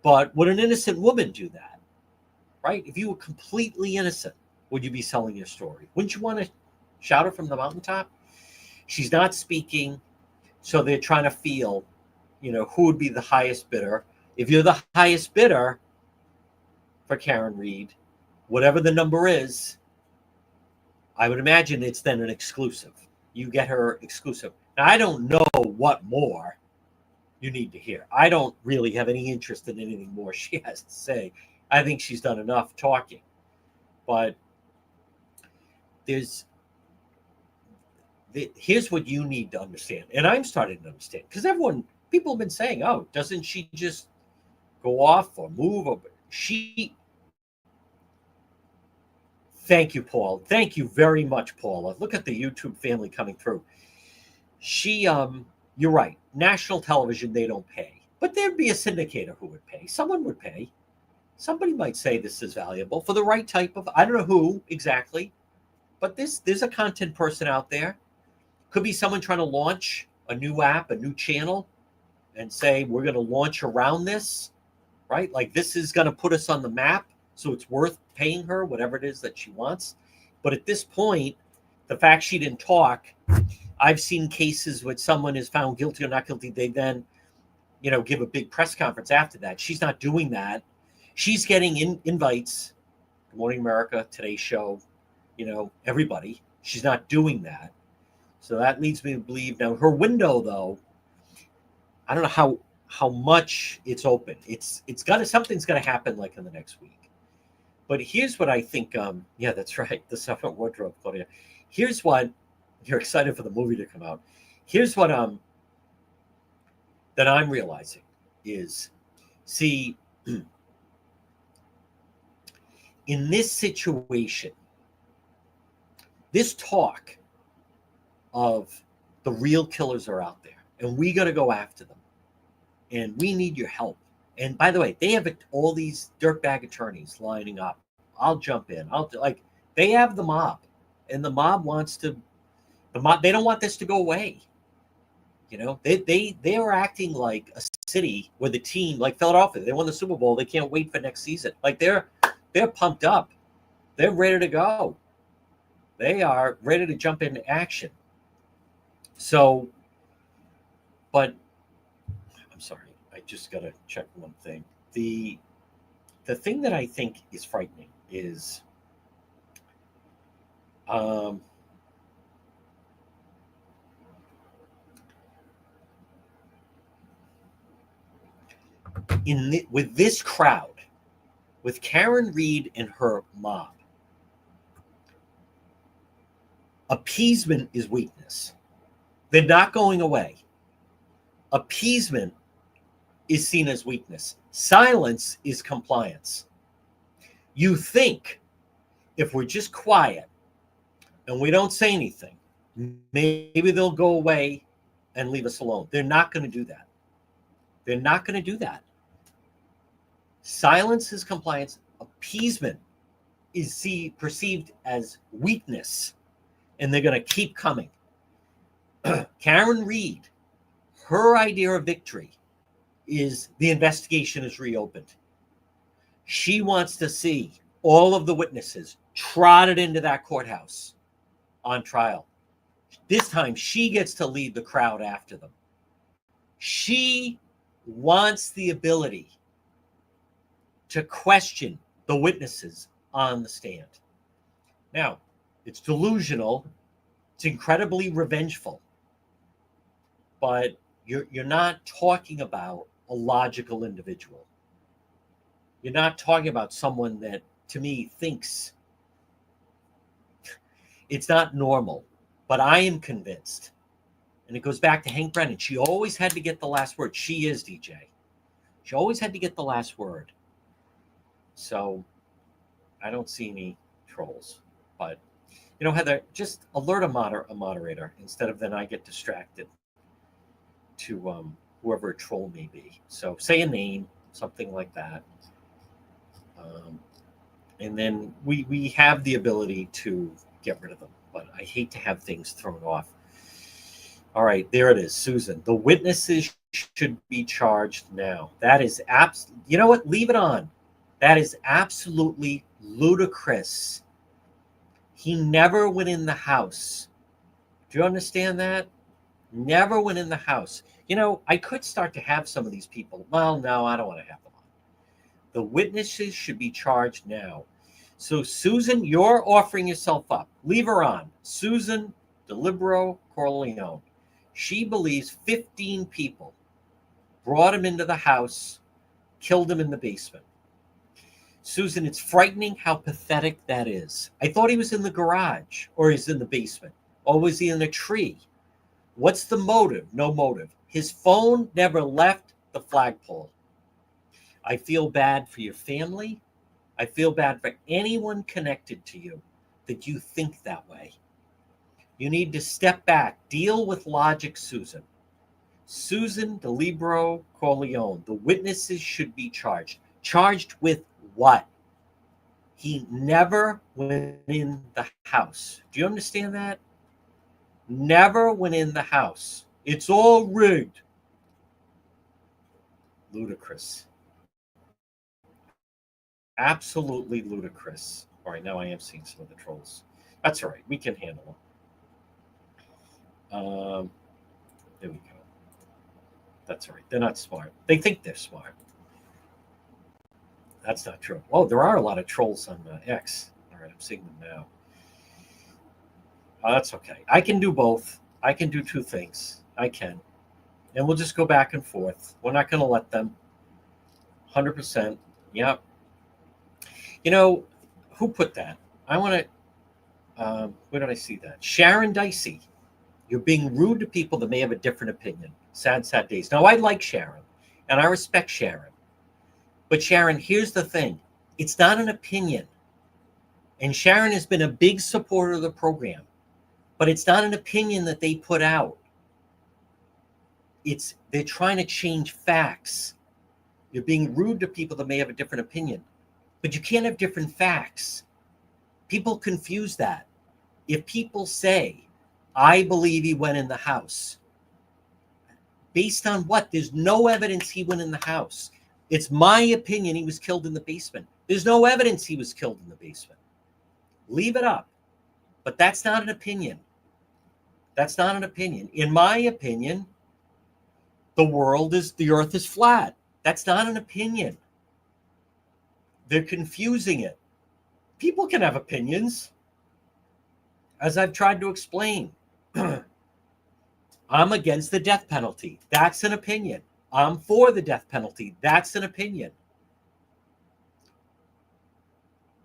But would an innocent woman do that? Right? If you were completely innocent, would you be selling your story? Wouldn't you want to shout it from the mountaintop? She's not speaking, so they're trying to feel, who would be the highest bidder. If you're the highest bidder for Karen Reed, whatever the number is, I would imagine it's then an exclusive. You get her exclusive. Now, I don't know what more you need to hear. I don't really have any interest in anything more she has to say. I think she's done enough talking. But here's what you need to understand. And I'm starting to understand. Because people have been saying, "Oh, doesn't she just go off or move?" Thank you, Paul. Thank you very much, Paula. Look at the YouTube family coming through. You're right. National television, they don't pay. But there'd be a syndicator who would pay. Someone would pay. Somebody might say this is valuable for the right type of, I don't know who exactly, but there's a content person out there. Could be someone trying to launch a new app, a new channel, and say, we're going to launch around this, right? Like this is going to put us on the map. So it's worth paying her whatever it is that she wants. But at this point, the fact she didn't talk, I've seen cases where someone is found guilty or not guilty. They then, give a big press conference after that. She's not doing that. She's getting invites. Good Morning America, Today's Show, everybody. She's not doing that. So that leads me to believe now her window, though, I don't know how much it's open. Something's got to happen like in the next week. But here's what I think. Yeah, that's right. The Suffolk Wardrobe, Claudia. Here's what you're excited for the movie to come out. Here's what that I'm realizing is, see, in this situation, this talk of the real killers are out there, and we got to go after them, and we need your help. And by the way, they have all these dirtbag attorneys lining up. I'll jump in. They have the mob, and the mob wants to. The mob, they don't want this to go away. They are acting like a city where the team, like Philadelphia, they won the Super Bowl. They can't wait for next season. Like they're pumped up. They're ready to go. They are ready to jump into action. So, but I'm sorry. I just got to check one thing. The thing that I think is frightening is with this crowd, with Karen Reed and her mob, appeasement is weakness. They're not going away. Appeasement is seen as weakness. Silence is compliance. You think if we're just quiet and we don't say anything, maybe they'll go away and leave us alone. They're not going to do that. They're not going to do that. Silence is compliance. Appeasement is perceived as weakness, and they're going to keep coming. Karen Reed, her idea of victory is the investigation is reopened. She wants to see all of the witnesses trotted into that courthouse on trial. This time, she gets to lead the crowd after them. She wants the ability to question the witnesses on the stand. Now, it's delusional. It's incredibly revengeful. But you're not talking about a logical individual. You're not talking about someone that, to me, thinks it's not normal. But I am convinced, and it goes back to Hank Brennan, she always had to get the last word. She is, DJ. She always had to get the last word. So I don't see any trolls. But, Heather, just alert a moderator instead of then I get distracted to whoever a troll may be. So say a name, something like that. And then we have the ability to get rid of them. But I hate to have things thrown off. All right, there it is, Susan. The witnesses should be charged now. That is you know what? Leave it on. That is absolutely ludicrous. He never went in the house. Do you understand that? Never went in the house. I could start to have some of these people. Well, no, I don't want to have them on. The witnesses should be charged now. So, Susan, you're offering yourself up. Leave her on. Susan DeLibero Corleone. She believes 15 people brought him into the house, killed him in the basement. Susan, it's frightening how pathetic that is. I thought he was in the garage, or he's in the basement, or was he in a tree? What's the motive? No motive. His phone never left the flagpole. I feel bad for your family. I feel bad for anyone connected to you that you think that way. You need to step back. Deal with logic, Susan. Susan DeLibero Corleone. The witnesses should be charged. Charged with what? He never went in the house. Do you understand that? Never went in the house. It's all rigged. Ludicrous. Absolutely ludicrous. All right, now I am seeing some of the trolls. That's all right. We can handle them. There we go. That's all right. They're not smart. They think they're smart. That's not true. Oh, there are a lot of trolls on X. All right, I'm seeing them now. Oh, that's okay. I can do both. I can do two things. I can. And we'll just go back and forth. We're not going to let them. 100%. Yep. Who put that? I want to, where did I see that? Sharon Dicey. You're being rude to people that may have a different opinion. Sad, sad days. Now, I like Sharon, and I respect Sharon. But Sharon, here's the thing. It's not an opinion. And Sharon has been a big supporter of the program. But it's not an opinion that they put out. They're trying to change facts. You're being rude to people that may have a different opinion. But you can't have different facts. People confuse that. If people say, I believe he went in the house, based on what? There's no evidence he went in the house. It's my opinion he was killed in the basement. There's no evidence he was killed in the basement. Leave it up. But that's not an opinion. That's not an opinion. In my opinion, the earth is flat. That's not an opinion. They're confusing it. People can have opinions. As I've tried to explain, I'm against the death penalty. That's an opinion. I'm for the death penalty. That's an opinion.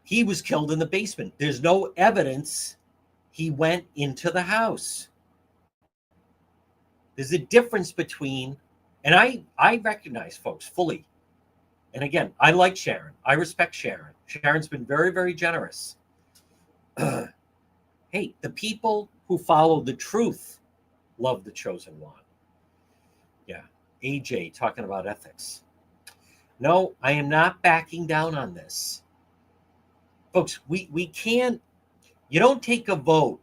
He was killed in the basement. There's no evidence he went into the house. There's a difference between, and I recognize folks fully. And again, I like Sharon. I respect Sharon. Sharon's been very, very generous. Hey, the people who follow the truth love the chosen one. Yeah. AJ talking about ethics. No, I am not backing down on this. Folks, we can't, you don't take a vote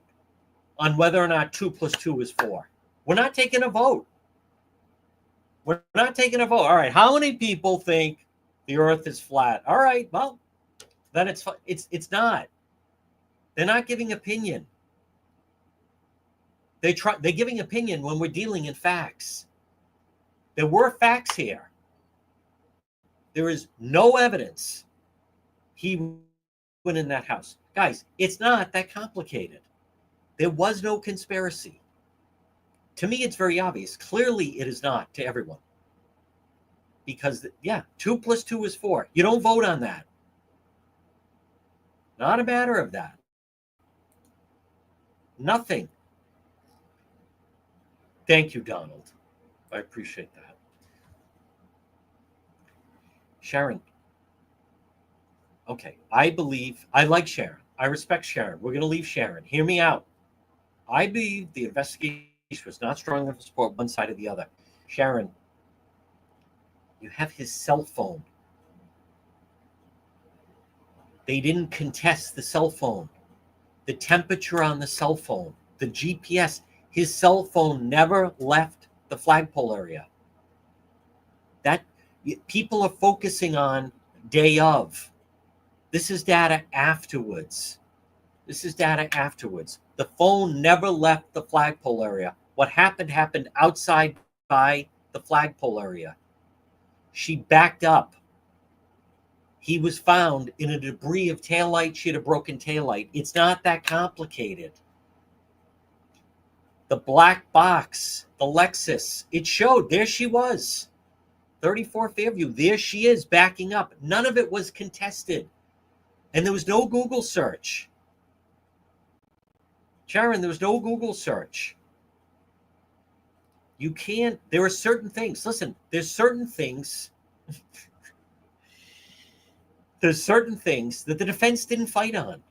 on whether or not 2 + 2 is 4. We're not taking a vote. We're not taking a vote. All right, how many people think the earth is flat? All right, well, then it's not. They're not giving opinion. They're giving opinion when we're dealing in facts. There were facts here. There is no evidence he went in that house. Guys, it's not that complicated. There was no conspiracy. To me, it's very obvious. Clearly, it is not to everyone. Because, 2 + 2 is 4. You don't vote on that. Not a matter of that. Nothing. Thank you, Donald. I appreciate that. Sharon. Okay, I like Sharon. I respect Sharon. We're going to leave Sharon. Hear me out. I believe the investigation was not strong enough to support one side or the other. Sharon, you have his cell phone. They didn't contest the cell phone, the temperature on the cell phone, the GPS. His cell phone never left the flagpole area. That people are focusing on day of. This is data afterwards. The phone never left the flagpole area. What happened outside by the flagpole area. She backed up. He was found in a debris of taillight. She had a broken taillight. It's not that complicated. The black box, the Lexus, it showed. There she was. 34 Fairview. There she is backing up. None of it was contested. And there was no Google search. Sharon, there was no Google search. You can't, there are certain things. Listen, there's certain things that the defense didn't fight on.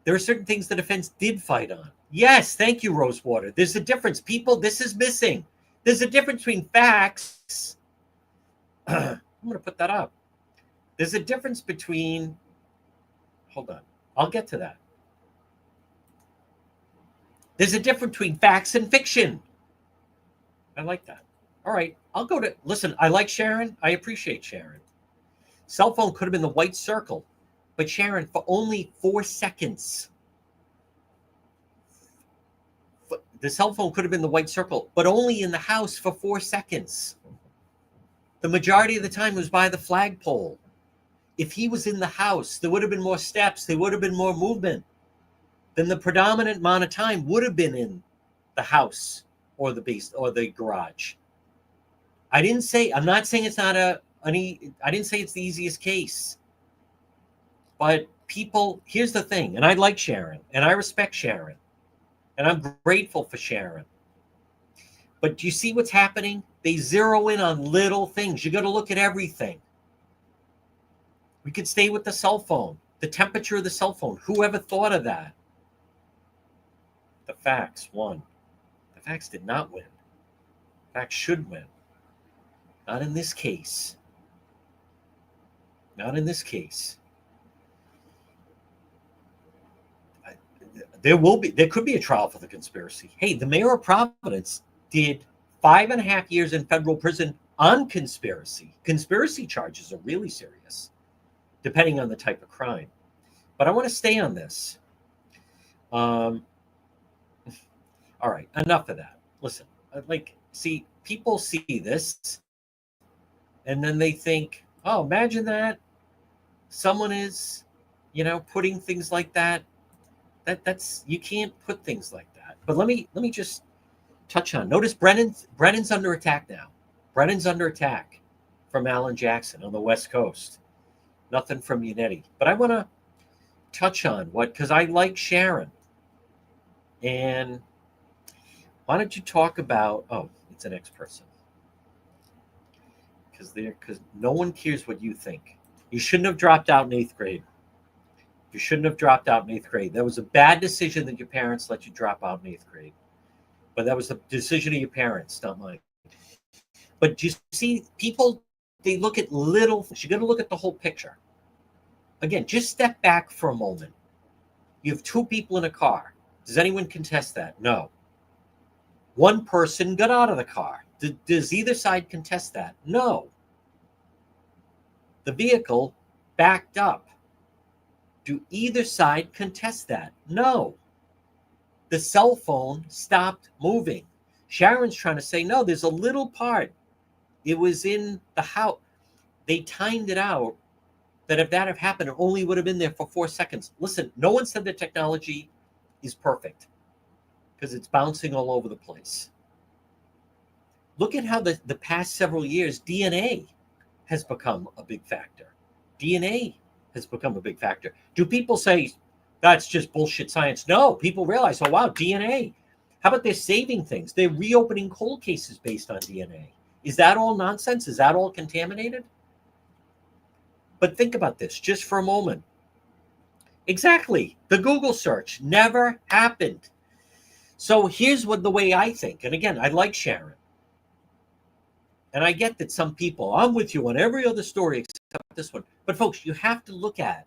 There are certain things the defense did fight on. Yes, thank you, Rosewater. There's a difference. People, this is missing. There's a difference between facts. I'm going to put that up. There's a difference between, hold on, I'll get to that. There's a difference between facts and fiction. I like that. All right, I'll go to, listen, I like Sharon. I appreciate Sharon. Cell phone could have been the white circle, but Sharon, for only 4 seconds. The cell phone could have been the white circle, but only in the house for 4 seconds. The majority of the time was by the flagpole. If he was in the house, there would have been more steps. There would have been more movement. Then the predominant amount of time would have been in the house or the base or the garage. I'm not saying it's not I didn't say it's the easiest case. But people, here's the thing, and I like Sharon, and I respect Sharon, and I'm grateful for Sharon. But do you see what's happening? They zero in on little things. You got to look at everything. We could stay with the cell phone, the temperature of the cell phone. Whoever thought of that? The facts won. The facts did not win. Facts should win. Not in this case. Not in this case. There could be a trial for the conspiracy. Hey, the mayor of Providence did 5.5 years in federal prison on conspiracy. Conspiracy charges are really serious, depending on the type of crime. But I want to stay on this. All right, enough of that. Listen, people see this, and then they think, oh, imagine that. Someone is, putting things like that. That's you can't put things like that. But let me just touch on. Notice Brennan's under attack now. Brennan's under attack from Alan Jackson on the West Coast. Nothing from Yanetti. But I want to touch on because I like Sharon. And why don't you talk about? Oh, it's an ex-person. Because no one cares what you think. You shouldn't have dropped out in 8th grade. You shouldn't have dropped out in 8th grade. That was a bad decision that your parents let you drop out in 8th grade. But that was the decision of your parents, not mine. But you see, people, they look at little things. You got to look at the whole picture. Again, just step back for a moment. You have 2 people in a car. Does anyone contest that? No. One person got out of the car. Does either side contest that? No. The vehicle backed up. Do either side contest that? No. The cell phone stopped moving. Sharon's trying to say, no, there's a little part. It was in the house. They timed it out that if that had happened, it only would have been there for 4 seconds. Listen, no one said the technology is perfect because it's bouncing all over the place. Look at how the past several years, DNA has become a big factor. DNA has become a big factor. Do people say that's just bullshit science? No, people realize, oh, wow, DNA. How about they're saving things? They're reopening cold cases based on DNA. Is that all nonsense? Is that all contaminated? But think about this just for a moment. Exactly. The Google search never happened. So here's what the way I think. And again, I like Sharon. And I get that some people, I'm with you on every other story except this one. But folks, you have to look at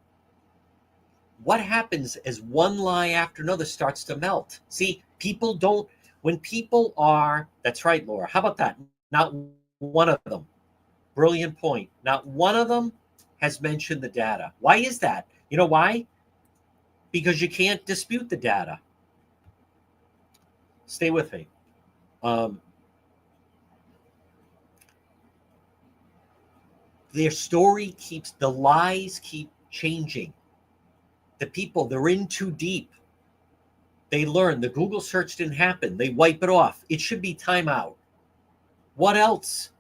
what happens as one lie after another starts to melt. See, people don't, when people are, that's right, Laura. How about that? Not one of them. Brilliant point. Not one of them has mentioned the data. Why is that? You know why? Because you can't dispute the data. Stay with me. Their story keeps, the lies keep changing. The people, they're in too deep. They learn the Google search didn't happen. They wipe it off. It should be timeout. What else?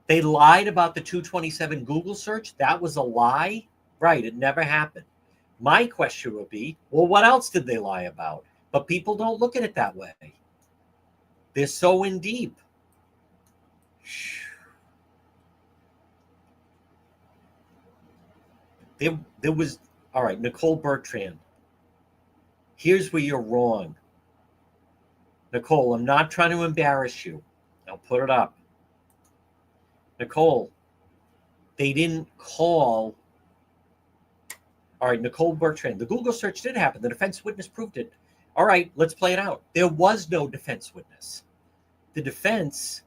They lied about the 227 Google search. That was a lie. Right, it never happened. My question would be, well, what else did they lie about? But people don't look at it that way. They're so in deep. There was, all right, Nicole Bertrand. Here's where you're wrong. Nicole, I'm not trying to embarrass you. I'll put it up. Nicole, they didn't call. All right, Nicole Bertrand. The Google search did happen. The defense witness proved it. All right, let's play it out. There was no defense witness. The defense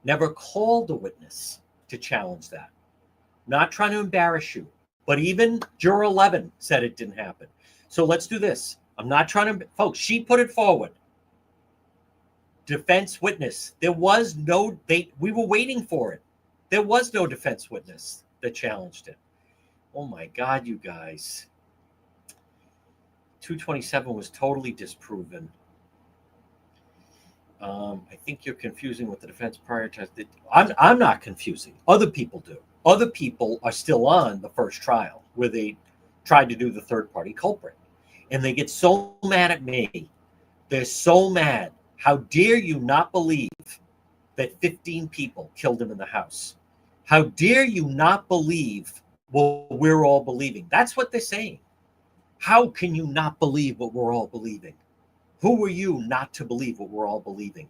never called a witness to challenge that. Not trying to embarrass you, but even Juror 11 said it didn't happen. So let's do this. I'm not trying to, folks, she put it forward. Defense witness. There was no, we were waiting for it. There was no defense witness that challenged it. Oh my God, you guys. 227 was totally disproven. I think you're confusing what the defense prioritized. I'm not confusing. Other people do. Other people are still on the first trial where they tried to do the third-party culprit. And they get so mad at me. They're so mad. How dare you not believe that 15 people killed him in the house? How dare you not believe what we're all believing? That's what they're saying. How can you not believe what we're all believing? Who are you not to believe what we're all believing?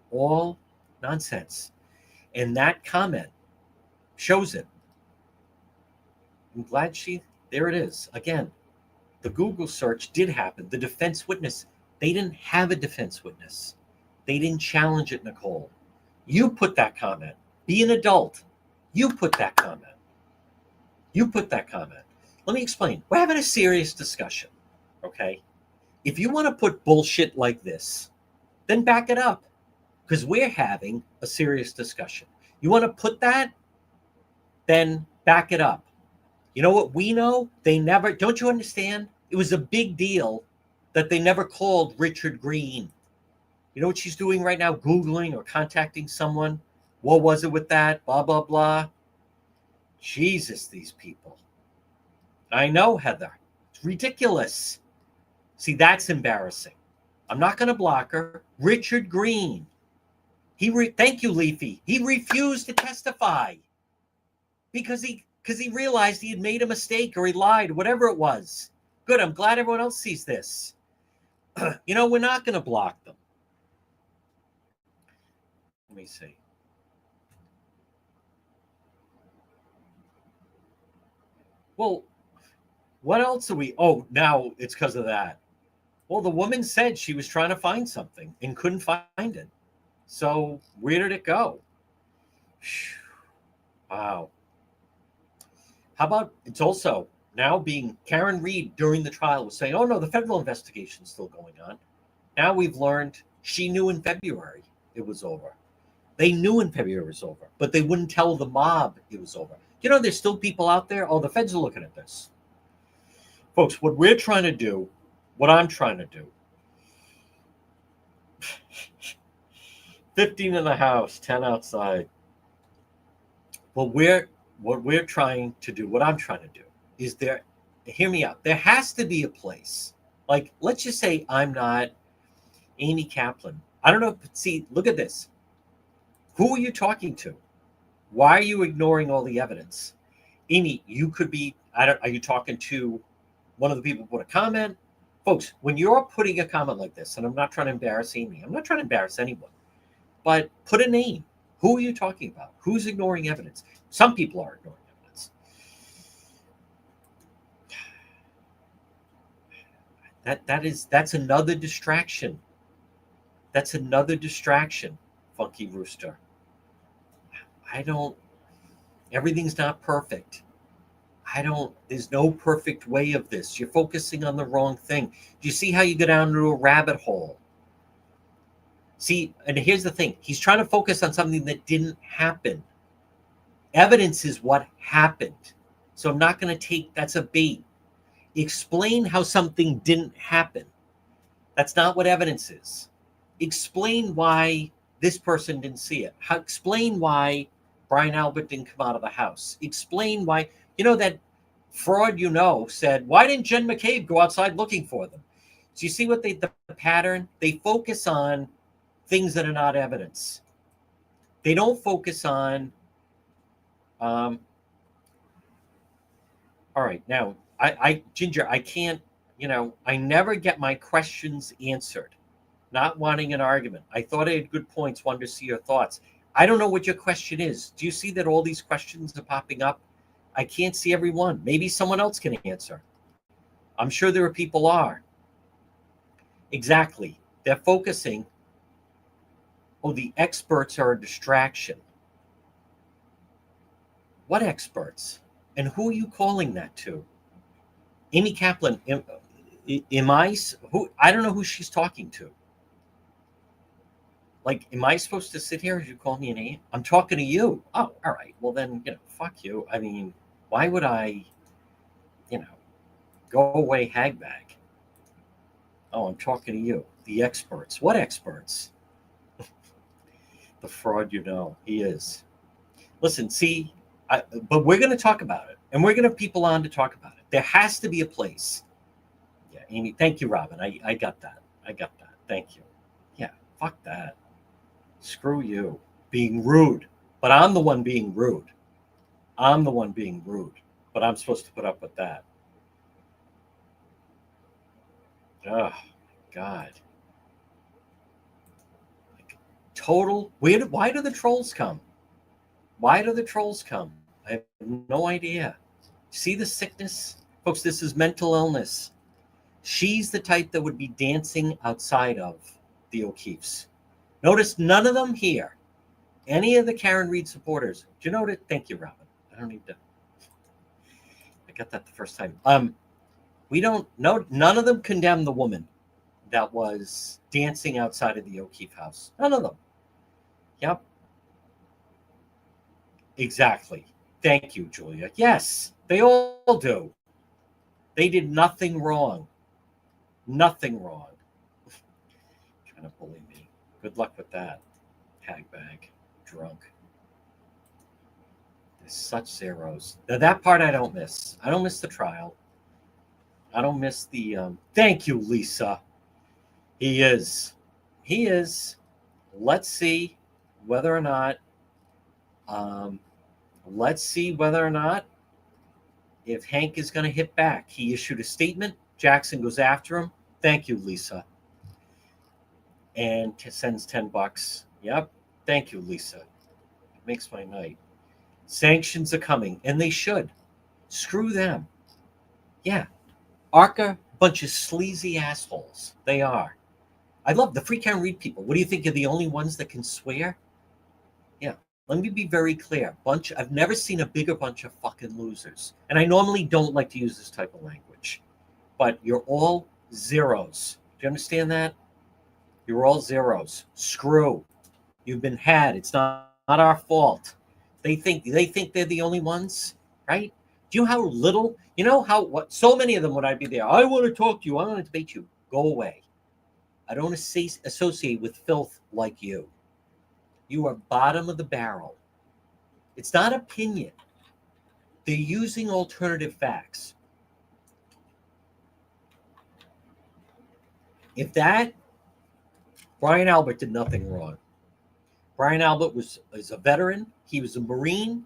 All nonsense. And that comment shows it. I'm glad there it is. Again, the Google search did happen. The defense witness, they didn't have a defense witness. They didn't challenge it, Nicole. You put that comment. Be an adult. You put that comment. You put that comment. Let me explain. We're having a serious discussion, okay? If you want to put bullshit like this, then back it up, because we're having a serious discussion. You want to put that, then back it up. You know what we know? They never, don't you understand? It was a big deal that they never called Richard Green. You know what she's doing right now? Googling or contacting someone. What was it with that? Blah, blah, blah. Jesus, these people. I know, Heather. It's ridiculous. See, that's embarrassing. I'm not going to block her. Richard Green. Thank you, Leafy. He refused to testify because he realized he had made a mistake or he lied, whatever it was. Good. I'm glad everyone else sees this. You know, we're not going to block them. Let me see. Well, what else are we? Oh, now it's because of that. Well, the woman said she was trying to find something and couldn't find it. So where did it go? Wow. How about it's also now being Karen Reed during the trial was saying, oh, no, the federal investigation is still going on. Now we've learned she knew in February it was over. They knew in February it was over, but they wouldn't tell the mob it was over. You know, there's still people out there. Oh, the feds are looking at this. Folks, what we're trying to do, what I'm trying to do, 15 in the house, 10 outside. What we're trying to do, what I'm trying to do, is hear me out. There has to be a place Like, let's just say I'm not Amy Kaplan. I don't know. See, look at this. Who are you talking to? Why are you ignoring all the evidence? Amy, you could be, I don't, are you talking to one of the people who put a comment? Folks, when you're putting a comment like this, and I'm not trying to embarrass Amy, I'm not trying to embarrass anyone, but put a name. Who are you talking about? Who's ignoring evidence? Some people are ignoring evidence. That's another distraction. That's another distraction, Funky Rooster. Everything's not perfect. There's no perfect way of this. You're focusing on the wrong thing. Do you see how you go down into a rabbit hole? See, and here's the thing. He's trying to focus on something that didn't happen. Evidence is what happened. So I'm not going to take, that's a bait. Explain how something didn't happen. That's not what evidence is. Explain why this person didn't see it. Explain why Brian Albert didn't come out of the house. Explain why, that fraud, said, why didn't Jen McCabe go outside looking for them? So you see what the pattern? They focus on things that are not evidence. They don't focus on, all right, now, Ginger, I can't, I never get my questions answered. Not wanting an argument. I thought I had good points, wanted to see your thoughts. I don't know what your question is. Do you see that all these questions are popping up? I can't see every one. Maybe someone else can answer. I'm sure there are people are. Exactly. They're focusing. Oh, the experts are a distraction. What experts? And who are you calling that to? Amy Kaplan, am I, who? I don't know who she's talking to. Like, am I supposed to sit here as you call me an name? I'm talking to you. Oh, all right. Well, then, fuck you. I mean, why would I, go away, hag bag? Oh, I'm talking to you. The experts. What experts? The fraud, he is. Listen, see, but we're going to talk about it. And we're going to have people on to talk about it. There has to be a place. Yeah, Amy, thank you, Robin. I got that. Thank you. Yeah, fuck that. Screw you. Being rude. But I'm the one being rude. But I'm supposed to put up with that. Oh, God. Total. Why do the trolls come? I have no idea. See the sickness? Folks, this is mental illness. She's the type that would be dancing outside of the O'Keefes. Notice none of them here. Any of the Karen Reed supporters. Do you know what? Thank you, Robin. I don't need to. I got that the first time. We don't know. None of them condemn the woman that was dancing outside of the O'Keefe house. None of them. Yep. Exactly. Thank you, Julia. Yes, they all do. They did nothing wrong. Nothing wrong. Trying to bully me. Good luck with that. Hag bag. Drunk. There's such zeros. Now, that part I don't miss. I don't miss the trial. I don't miss the thank you, Lisa. He is. Let's see whether or not if Hank is going to hit back. He issued a statement. Jackson goes after him. Thank you, Lisa. And sends $10. Yep. Thank you, Lisa. It makes my night. Sanctions are coming, and they should. Screw them. Yeah. ARCA, bunch of sleazy assholes. They are. I love the free Karen Reed people. What do you think? You're the only ones that can swear? Yeah. Let me be very clear. I've never seen a bigger bunch of fucking losers. And I normally don't like to use this type of language. But you're all zeros. Do you understand that? You're all zeros. Screw. You've been had. It's not our fault. They think they're the only ones, right? Do you know how little, so many of them would I be there? I want to talk to you. I want to debate you. Go away. I don't associate with filth like you. You are bottom of the barrel. It's not opinion. They're using alternative facts. If that, Brian Albert did nothing wrong. Brian Albert is a veteran. He was a Marine.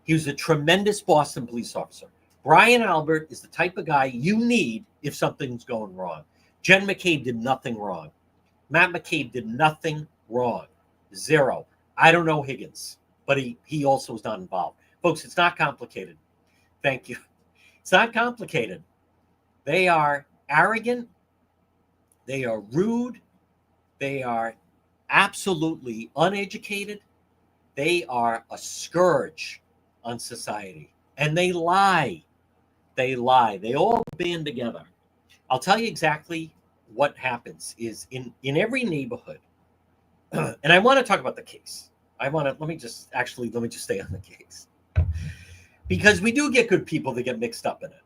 He was a tremendous Boston police officer. Brian Albert is the type of guy you need if something's going wrong. Jen McCabe did nothing wrong. Matt McCabe did nothing wrong. Zero. I don't know Higgins, but he also was not involved. Folks, it's not complicated. Thank you. It's not complicated. They are arrogant. They are rude. They are absolutely uneducated. They are a scourge on society. And they lie. They lie. They all band together. I'll tell you exactly what happens is in every neighborhood. And I want to talk about the case. Let me just stay on the case. Because we do get good people that get mixed up in it.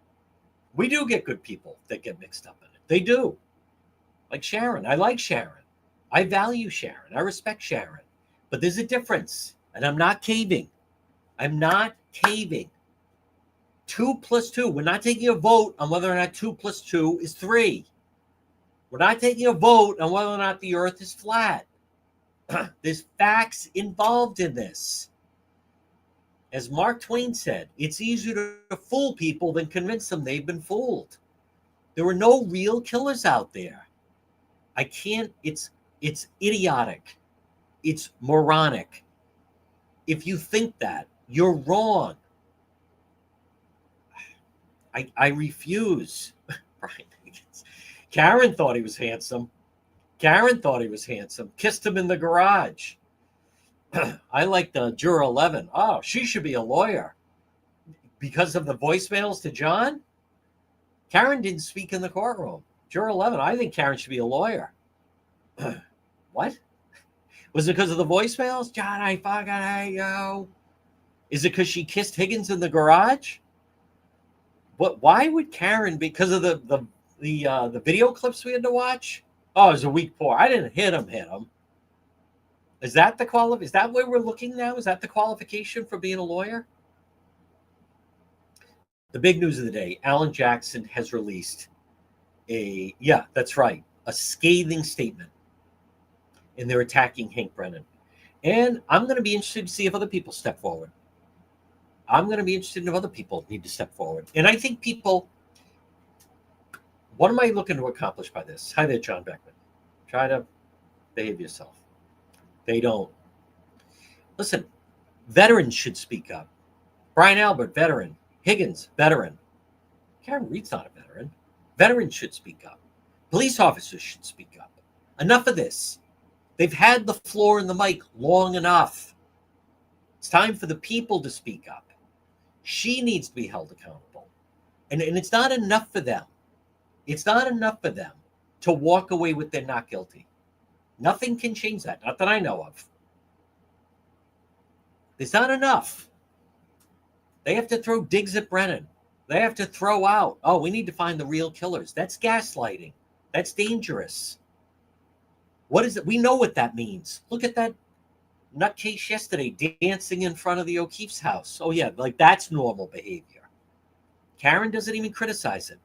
We do get good people that get mixed up in it. They do. Like Sharon. I like Sharon. I value Sharon. I respect Sharon. But there's a difference. And I'm not caving. I'm not caving. 2 + 2. We're not taking a vote on whether or not 2 + 2 is 3. We're not taking a vote on whether or not the earth is flat. There's facts involved in this. As Mark Twain said, it's easier to fool people than convince them they've been fooled. There were no real killers out there. It's idiotic. It's moronic. If you think that, you're wrong. I refuse. Brian Higgins. Karen thought he was handsome. Kissed him in the garage. I like the Juror 11. Oh, she should be a lawyer. Because of the voicemails to John? Karen didn't speak in the courtroom. Juror 11, I think Karen should be a lawyer. What? Was it because of the voicemails? John, I fucking hate you. Is it because she kissed Higgins in the garage? What? Why would Karen? Because of the video clips we had to watch? Oh, it was a weak pour. I didn't hit him. Is that the Is that where we're looking now? Is that the qualification for being a lawyer? The big news of the day: Alan Jackson has released a scathing statement, and they're attacking Hank Brennan. And I'm going to be interested to see if other people step forward. I'm going to be interested if other people need to step forward. And I think people. What am I looking to accomplish by this? Hi there, John Beckman. Try to behave yourself. They don't. Listen, veterans should speak up. Brian Albert, veteran. Higgins, veteran. Karen Reed's not a veteran. Veterans should speak up. Police officers should speak up. Enough of this. They've had the floor and the mic long enough. It's time for the people to speak up. She needs to be held accountable. And it's not enough for them. It's not enough for them to walk away with they're not guilty. Nothing can change that. Not that I know of. It's not enough. They have to throw digs at Brennan. They have to throw out, oh, we need to find the real killers. That's gaslighting. That's dangerous. What is it? We know what that means. Look at that nutcase yesterday dancing in front of the O'Keefe's house. Oh, yeah, like that's normal behavior. Karen doesn't even criticize it.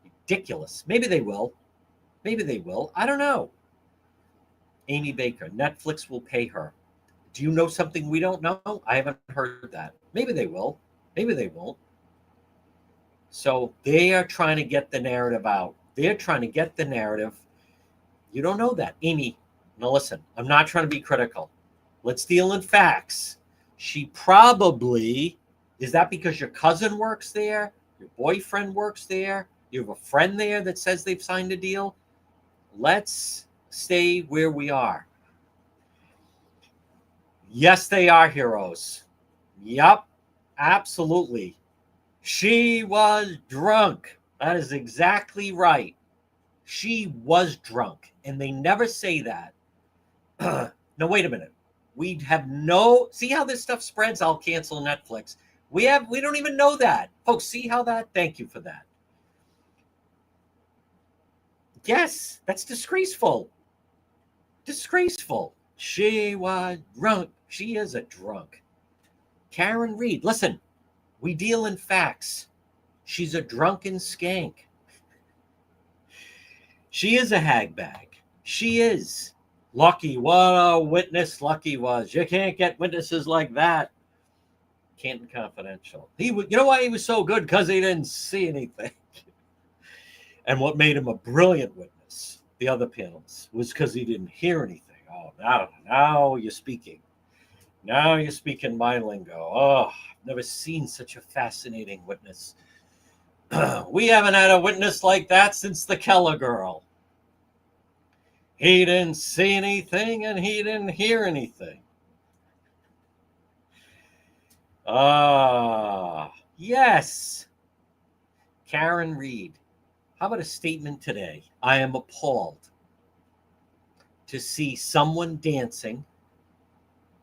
Ridiculous. Maybe they will. I don't know. Amy Baker, Netflix will pay her. Do you know something we don't know? I haven't heard that. Maybe they will. Maybe they won't. So they are trying to get the narrative out. They're trying to get the narrative. You don't know that. Amy, now listen, I'm not trying to be critical. Let's deal in facts. She probably, is that because your cousin works there? Your boyfriend works there? You have a friend there that says they've signed a deal? Let's stay where we are. Yes, they are heroes. Yup, absolutely. She was drunk. That is exactly right. She was drunk. And they never say that. No, wait a minute. We have no, see how this stuff spreads? I'll cancel Netflix. We don't even know that. Folks, see how that, thank you for that. Yes, that's disgraceful. Disgraceful. She was drunk. She is a drunk. Karen Reed, listen, we deal in facts. She's a drunken skank. She is a hag bag. She is. Lucky, what a witness Lucky was. You can't get witnesses like that. Canton Confidential. You know why he was so good? Because he didn't see anything. And what made him a brilliant witness, the other panels, was because he didn't hear anything. Oh, now you're speaking. Now you're speaking my lingo. Oh, I've never seen such a fascinating witness. We haven't had a witness like that since the Keller girl. He didn't see anything and he didn't hear anything. Yes. Karen Reed. How about a statement today? I am appalled to see someone dancing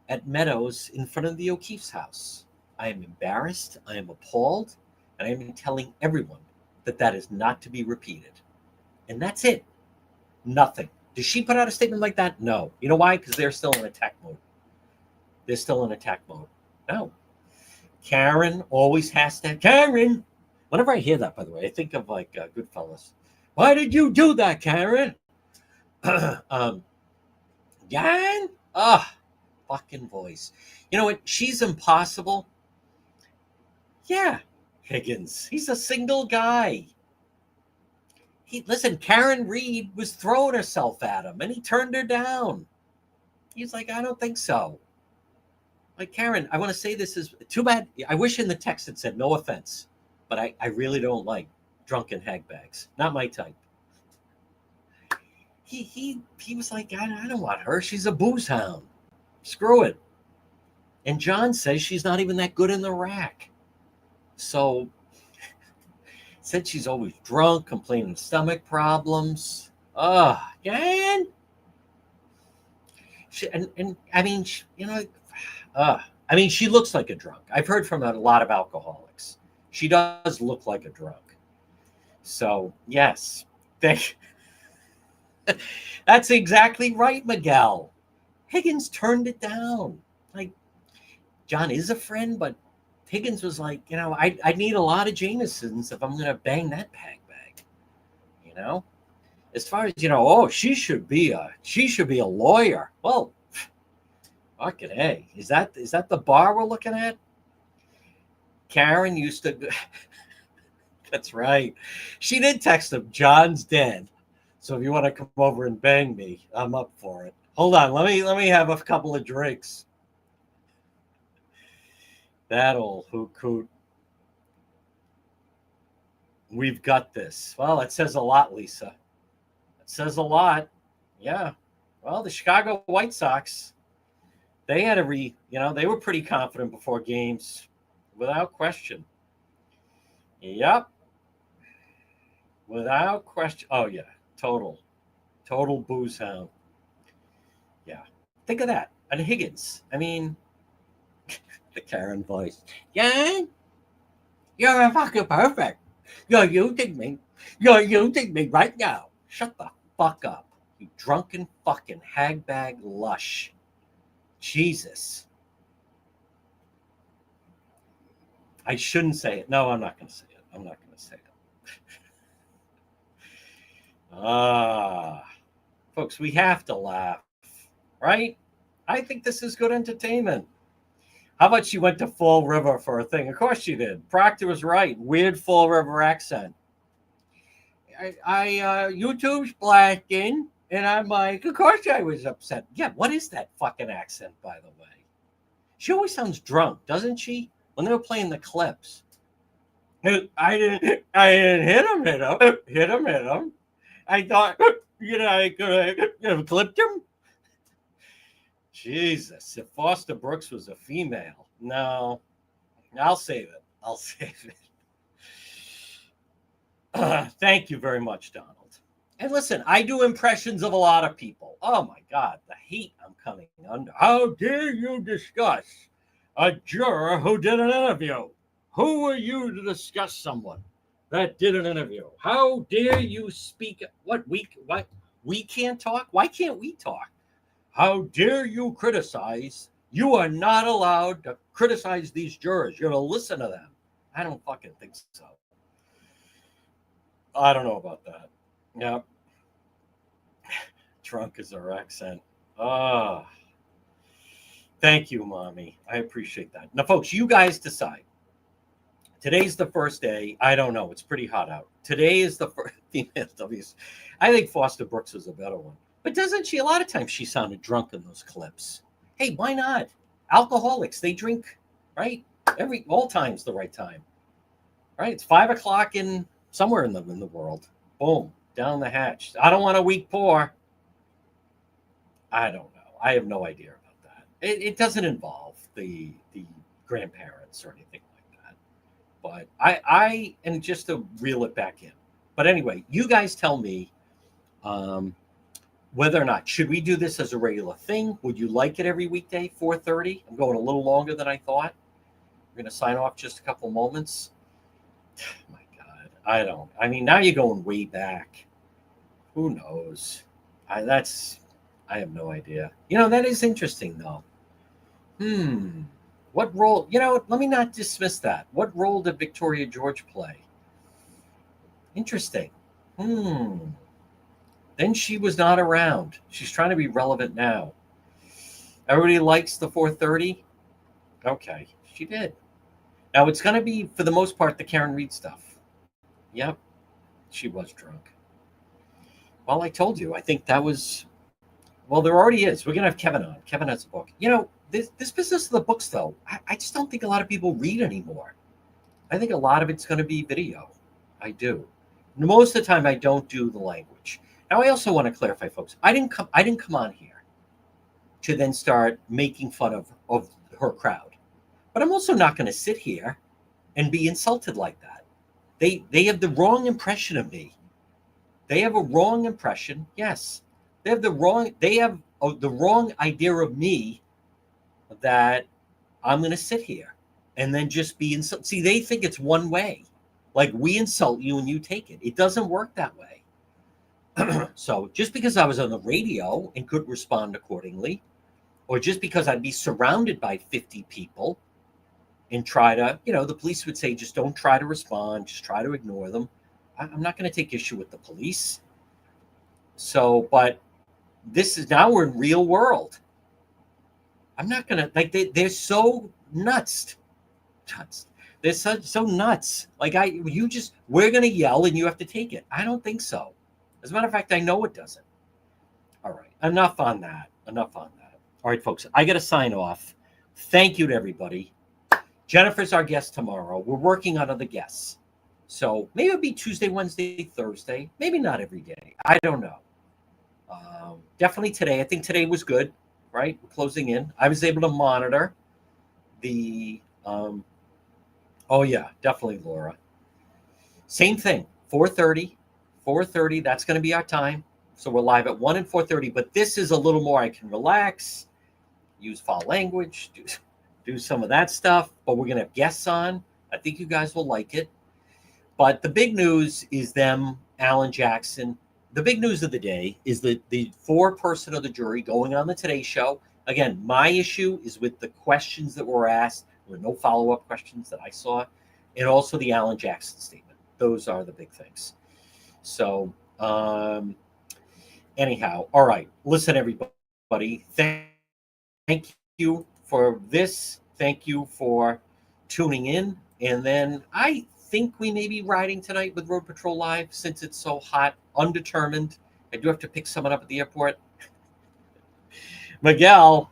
at Meadows in front of the O'Keefe's house. I am embarrassed. I am appalled. And I am telling everyone that that is not to be repeated. And that's it. Nothing. Does she put out a statement like that? No. You know why? Because they're still in attack mode. They're still in attack mode. No. Karen always has to. Karen! Whenever I hear that, by the way, I think of like Goodfellas. Why did you do that, Karen? Jan? Fucking voice. You know what? She's impossible. Yeah. Higgins. He's a single guy. Listen, Karen Reed was throwing herself at him and he turned her down. He's like, I don't think so. Like, Karen, I want to say this is too bad. I wish in the text it said no offense, but I really don't like drunken hag bags. Not my type. He was like, I don't want her. She's a booze hound. Screw it. And John says she's not even that good in the rack. So said she's always drunk, complaining of stomach problems. Jan. And I mean, I mean, she looks like a drunk. I've heard from a lot of alcoholics. She does look like a drunk. So, yes. That's exactly right, Miguel. Higgins turned it down. Like, John is a friend, but Higgins was like, I need a lot of Jamesons if I'm going to bang that hag bag. As far as, she should be a lawyer. Well, fucking A. Is that the bar we're looking at? Karen used to. That's right. She did text him, John's dead. So if you want to come over and bang me, I'm up for it. Hold on, let me have a couple of drinks. That old hoot. We've got this. Well, it says a lot, Lisa. It says a lot. Yeah. Well, the Chicago White Sox, they had they were pretty confident before games, without question. Yep. Without question. Oh, yeah. Total booze hound. Yeah. Think of that. And Higgins. I mean, the Karen voice. Yeah. You're a fucking perfect. You're using me. You're using me right now. Shut the fuck up. You drunken fucking hagbag lush. Jesus. I shouldn't say it. No, I'm not going to say it. I'm not going to say it. Folks, we have to laugh, right? I think this is good entertainment. How about she went to Fall River for a thing? Of course she did. Proctor was right. Weird Fall River accent. YouTube's blasting, and I'm like, of course I was upset. Yeah, what is that fucking accent, by the way? She always sounds drunk, doesn't she? When they were playing the clips. I didn't hit him. I thought, I could have clipped him. Jesus, if Foster Brooks was a female. No, I'll save it. Thank you very much, Donald. And listen, I do impressions of a lot of people. Oh, my God, the hate I'm coming under. How dare you discuss a juror who did an interview? Who are you to discuss someone that did an interview? How dare you speak? What? We can't talk? Why can't we talk? How dare you criticize? You are not allowed to criticize these jurors. You're going to listen to them. I don't fucking think so. I don't know about that. Yeah. Drunk is our accent. Ah, thank you, Mommy. I appreciate that. Now, folks, you guys decide. Today's the first day. I don't know. It's pretty hot out. Today is the first female W's. I think Foster Brooks was a better one. But doesn't she? A lot of times she sounded drunk in those clips. Hey, why not? Alcoholics, they drink, right? All time's the right time. Right? It's 5:00 in somewhere in the world. Boom, down the hatch. I don't want a weak pour. I don't know. I have no idea about that. It doesn't involve the grandparents or anything like that. But I and just to reel it back in. But anyway, you guys tell me whether or not should we do this as a regular thing? Would you like it every weekday, 4:30? I'm going a little longer than I thought. We're going to sign off just a couple moments. My God, I mean, now you're going way back. Who knows? I have no idea. That is interesting though. What role? Let me not dismiss that. What role did Victoria George play? Interesting. Then she was not around. She's trying to be relevant now. Everybody likes the 4:30? Okay, she did. Now it's going to be, for the most part, the Karen Reed stuff. Yep, she was drunk. Well, I told you, I think that was, well, there already is. We're going to have Kevin on. Kevin has a book. This business of the books, though, I just don't think a lot of people read anymore. I think a lot of it's going to be video. I do. Most of the time, I don't do the language. Now, I also want to clarify, folks. I didn't come on here to then start making fun of her crowd. But I'm also not going to sit here and be insulted like that. They have the wrong impression of me. They have a wrong impression. Yes, they have the wrong idea of me, that I'm going to sit here and then just be insulted. See, they think it's one way. Like we insult you and you take it. It doesn't work that way. So just because I was on the radio and could respond accordingly, or just because I'd be surrounded by 50 people and try to, the police would say, just don't try to respond, just try to ignore them. I'm not going to take issue with the police. So, but this is, now we're in real world. I'm not going to, they're so nuts. They're so nuts. Like we're going to yell and you have to take it. I don't think so. As a matter of fact, I know it doesn't. All right. Enough on that. All right, folks, I got to sign off. Thank you to everybody. Jennifer's our guest tomorrow. We're working on other guests. So maybe it'll be Tuesday, Wednesday, Thursday. Maybe not every day. I don't know. Definitely today. I think today was good, right? We're closing in. I was able to monitor the, oh yeah, definitely Laura. Same thing, 4:30, that's going to be our time. So we're live at 1 and 4:30, but this is a little more, I can relax, use foul language, do some of that stuff, but we're going to have guests on. I think you guys will like it. But the big news is Alan Jackson. The big news of the day is the 4-person of the jury going on the Today Show. Again, my issue is with the questions that were asked. There were no follow-up questions that I saw. And also the Alan Jackson statement. Those are the big things. So, anyhow, all right. Listen, everybody. Thank you for this. Thank you for tuning in. And then I think we may be riding tonight with Road Patrol Live since it's so hot, undetermined. I do have to pick someone up at the airport. Miguel,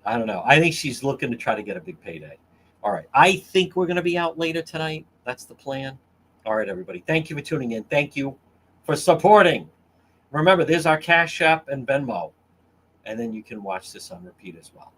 I don't know. I think she's looking to try to get a big payday. All right. I think we're going to be out later tonight. That's the plan. All right, everybody. Thank you for tuning in. Thank you for supporting. Remember, there's our Cash App and Venmo. And then you can watch this on repeat as well.